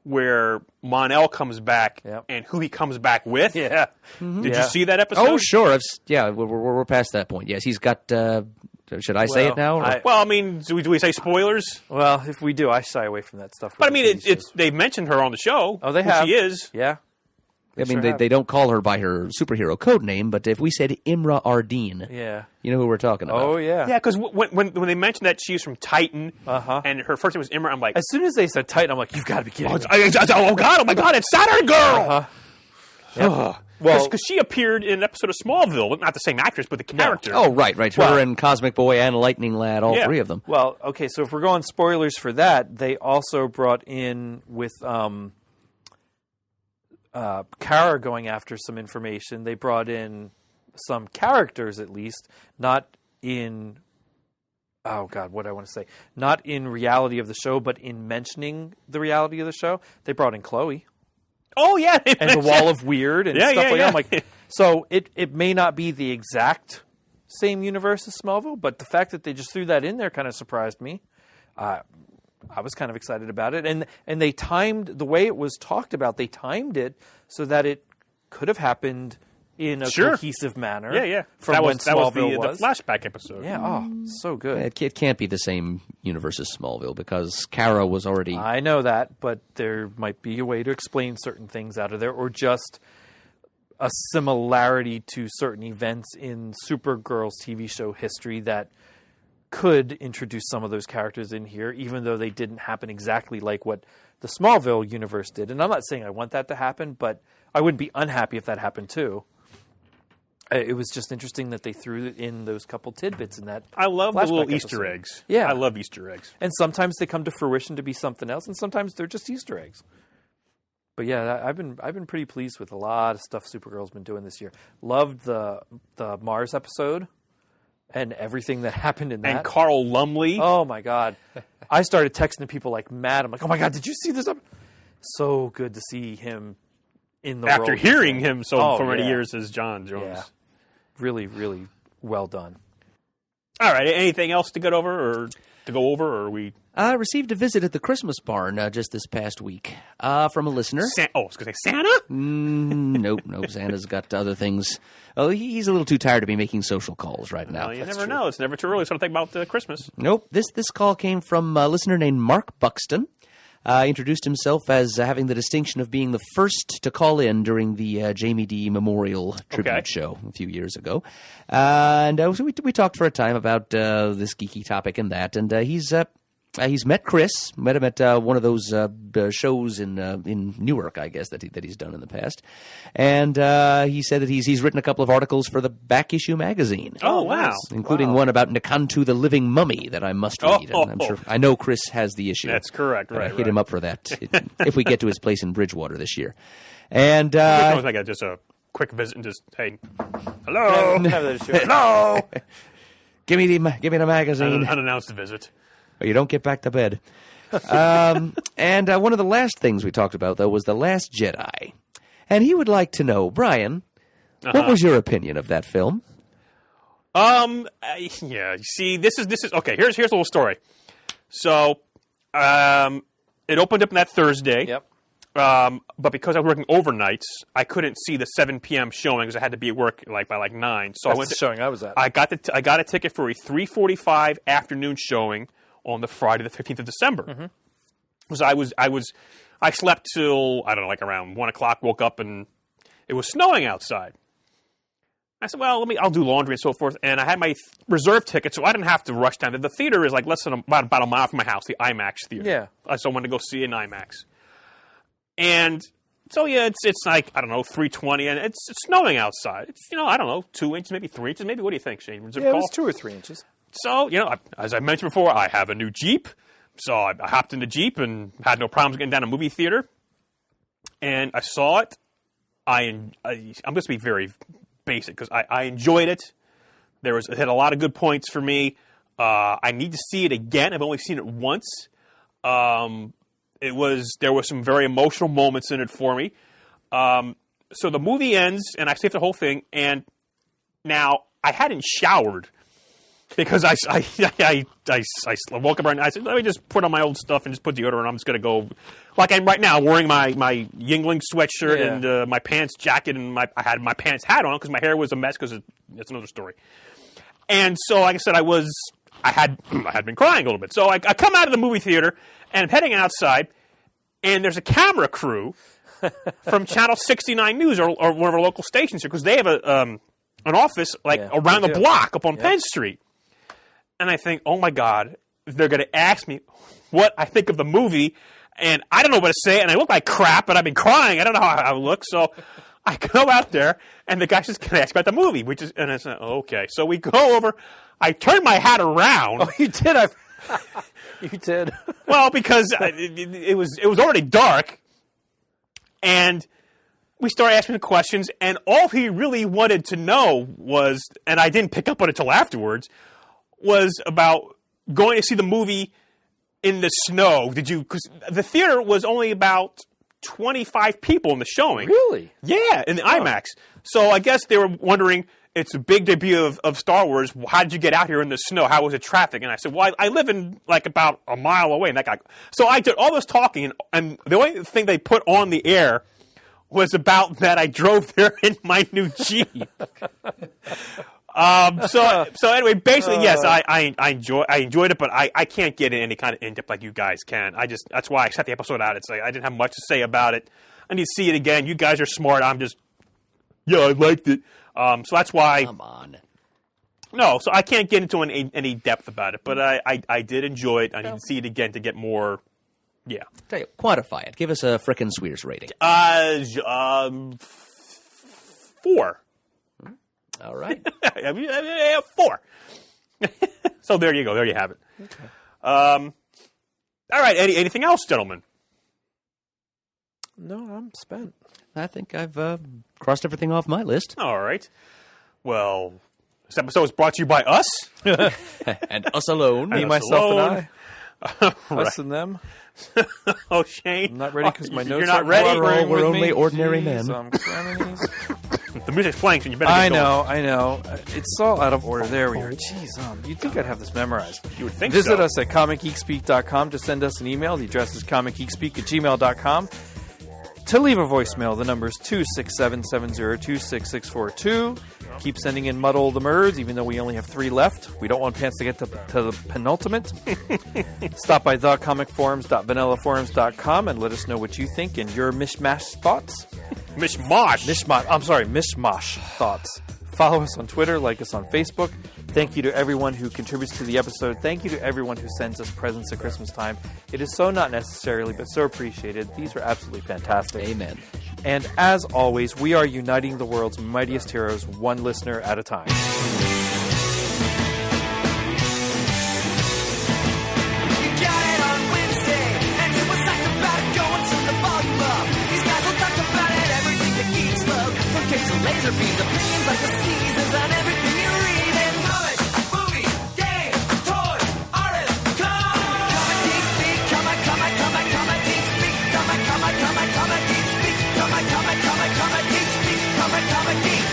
where Mon-El comes back and who he comes back with. Yeah. Mm-hmm. Did you see that episode? Oh, sure. We're past that point. Yes, he's got. Should I say it now? Well, I mean, do we say spoilers? Well, if we do, I shy away from that stuff. But I mean, they've mentioned her on the show. Oh, they who have. She is. Yeah. I mean, they don't call her by her superhero code name, but if we said Imra Ardeen, you know who we're talking about. Oh, yeah. Yeah, because when they mentioned that she's from Titan, and her first name was Imra, I'm like... As soon as they said Titan, I'm like, you've got to be kidding me. Oh my God, it's Saturn Girl! Well, because she appeared in an episode of Smallville, not the same actress, but the character. Oh, right. Her and Cosmic Boy and Lightning Lad, all three of them. Well, okay, so if we're going spoilers for that, they also brought in with... Kara going after some information. They brought in some characters, at least, not in. Oh God, what do I want to say? Not in reality of the show, but in mentioning the reality of the show. They brought in Chloe. Oh yeah, and the Wall of Weird and stuff like that. I'm like, so it may not be the exact same universe as Smallville, but the fact that they just threw that in there kind of surprised me. I was kind of excited about it. And they timed, the way it was talked about, they timed it so that it could have happened in a cohesive manner. Yeah. From that when was Smallville the flashback episode. Yeah, so good. It can't be the same universe as Smallville because Kara was already... I know that, but there might be a way to explain certain things out of there, or just a similarity to certain events in Supergirl's TV show history that could introduce some of those characters in here, even though they didn't happen exactly like what the Smallville universe did. And I'm not saying I want that to happen, but I wouldn't be unhappy if that happened too. It was just interesting that they threw in those couple tidbits in that. I love the little episode. Easter eggs. Yeah. I love Easter eggs. And sometimes they come to fruition to be something else, and sometimes they're just Easter eggs. But yeah, I've been pretty pleased with a lot of stuff Supergirl's been doing this year. Loved the Mars episode. And everything that happened in that. And Carl Lumley. Oh, my God. I started texting people like mad. I'm like, oh my God, did you see this? So good to see him in the After role. hearing him for many yeah. years as John Jones. Yeah. Really, really well done. All right. Anything else to go over, or are we? I received a visit at the Christmas barn just this past week from a listener. I was going to say Santa? Nope. Santa's got other things. Oh, he's a little too tired to be making social calls right now. Well, you never know. It's never too early to sort of think about Christmas. Nope. This call came from a listener named Mark Buxton. Introduced himself as having the distinction of being the first to call in during the Jamie D. Memorial Tribute Show a few years ago. And so we talked for a time about this geeky topic and that. And he's met Chris, met him at one of those shows in Newark, I guess, that he's done in the past. And he said that he's written a couple of articles for the Back Issue magazine. Oh, wow. Including one about Nikantu the Living Mummy that I must read. And I know Chris has the issue. That's correct, right. Hit him up for that if we get to his place in Bridgewater this year. And we can always make just a quick visit and just, hey, hello. Hello. Give me the magazine. Unannounced visit. Or you don't get back to bed. And one of the last things we talked about, though, was The Last Jedi. And he would like to know, Brian, what was your opinion of that film? Yeah. You see, this is okay. Here's a little story. So, it opened up on that Thursday. Yep. But because I was working overnights, I couldn't see the 7 p.m. showing because I had to be at work by 9. So I went the showing I was at. I got a ticket for a 3:45 afternoon showing on the Friday the 15th of December. Because I slept till around 1 o'clock. Woke up and it was snowing outside. I said, well, I'll do laundry and so forth. And I had my reserve ticket, so I didn't have to rush down. The theater is less than about a mile from my house, the IMAX theater. Yeah. So I wanted to go see an IMAX. And so, yeah, it's 3:20, and it's snowing outside. It's, 2 inches, maybe 3 inches. Maybe, what do you think, Shane? It was 2 or 3 inches. So, as I mentioned before, I have a new Jeep. So I hopped in the Jeep and had no problems getting down to a movie theater. And I saw it. I'm going to be very basic because I enjoyed it. It had a lot of good points for me. I need to see it again. I've only seen it once. There was some very emotional moments in it for me. So the movie ends, and I saved the whole thing. And now I hadn't showered because I woke up right now. I said, let me just put on my old stuff and just put deodorant. I'm just going to go like I'm right now wearing my Yingling sweatshirt and my pants jacket, and I had my pants hat on because my hair was a mess because it's another story. And so, like I said, I had been crying a little bit. So I come out of the movie theater and I'm heading outside, and there's a camera crew from Channel 69 News or one of our local stations here because they have an office around the block up on Penn Street. And I think, oh my God, they're going to ask me what I think of the movie, and I don't know what to say, and I look like crap, but I've been crying. I don't know how I look, so I go out there, and the guy's just going to ask about the movie, and I said, okay. So we go over. I turn my hat around. Oh, you did? You did. Well, because it was already dark, and we started asking the questions, and all he really wanted to know was, and I didn't pick up on it until afterwards, was about going to see the movie in the snow. Because the theater was only about 25 people in the showing. Really? Yeah, in the IMAX. So I guess they were wondering, it's a big debut of Star Wars. How did you get out here in the snow? How was the traffic? And I said, well, I live in about a mile away. And that guy. So I did all this talking, and the only thing they put on the air was about that I drove there in my new Jeep. So anyway, basically, yes, I enjoyed it, but I can't get in any kind of in-depth like you guys can. That's why I set the episode out. It's like I didn't have much to say about it. I need to see it again. You guys are smart. I liked it. So that's why. Come on. No, so I can't get into any depth about it, but I did enjoy it. I need to see it again to get more. Yeah. Tell you, quantify it. Give us a frickin' Swears rating. 4. All right. 4. So there you go. There you have it. Okay. All right. Anything else, gentlemen? No, I'm spent. I think I've crossed everything off my list. All right. Well, this episode is brought to you by us. And us alone. Me, myself, and I. Us and them. Oh, Shane. I'm not ready because my notes You're not aren't ready? cooperating We're with only me. ordinary Jeez, men. Crannies. The music's playing, so you better get going. I know. It's all out of order. There we are. Jeez, you'd think I'd have this memorized. You would think Visit so. us at comicgeekspeak.com to send us an email. The address is comicgeekspeak@gmail.com. To leave a voicemail, the number is 267-702-66642. Keep sending in Muddle the Merds, even though we only have 3 left. We don't want Pants to get to the penultimate. Stop by thecomicforums.vanillaforums.com and let us know what you think and your mishmash thoughts. Mishmosh. Mishmosh thoughts. Follow us on Twitter, like us on Facebook. Thank you to everyone who contributes to the episode. Thank you to everyone who sends us presents at Christmas time. It is so not necessarily, but so appreciated. These are absolutely fantastic. Amen. And as always, we are uniting the world's mightiest heroes, one listener at a time. You got it on Wednesday, and you was psyched about it, going to the volume up. These guys will talk about it, everything that geeks love. From cakes and laser beams, opinions like the seasons, on everything you read in comics, movies, games, toys, artists, comic geek speak, comic geek speak, comic geek speak, comic geek speak, comic geek.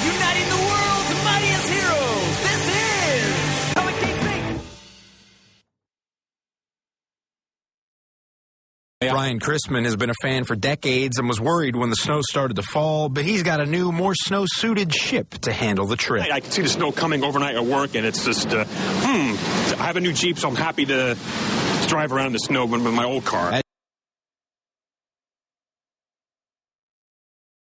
Uniting the world's mightiest heroes. This is Comic Geek Speak. Ryan Chrisman has been a fan for decades and was worried when the snow started to fall, but he's got a new, more snow-suited ship to handle the trip. I can see the snow coming overnight at work, and it's just, I have a new Jeep, so I'm happy to drive around in the snow with my old car.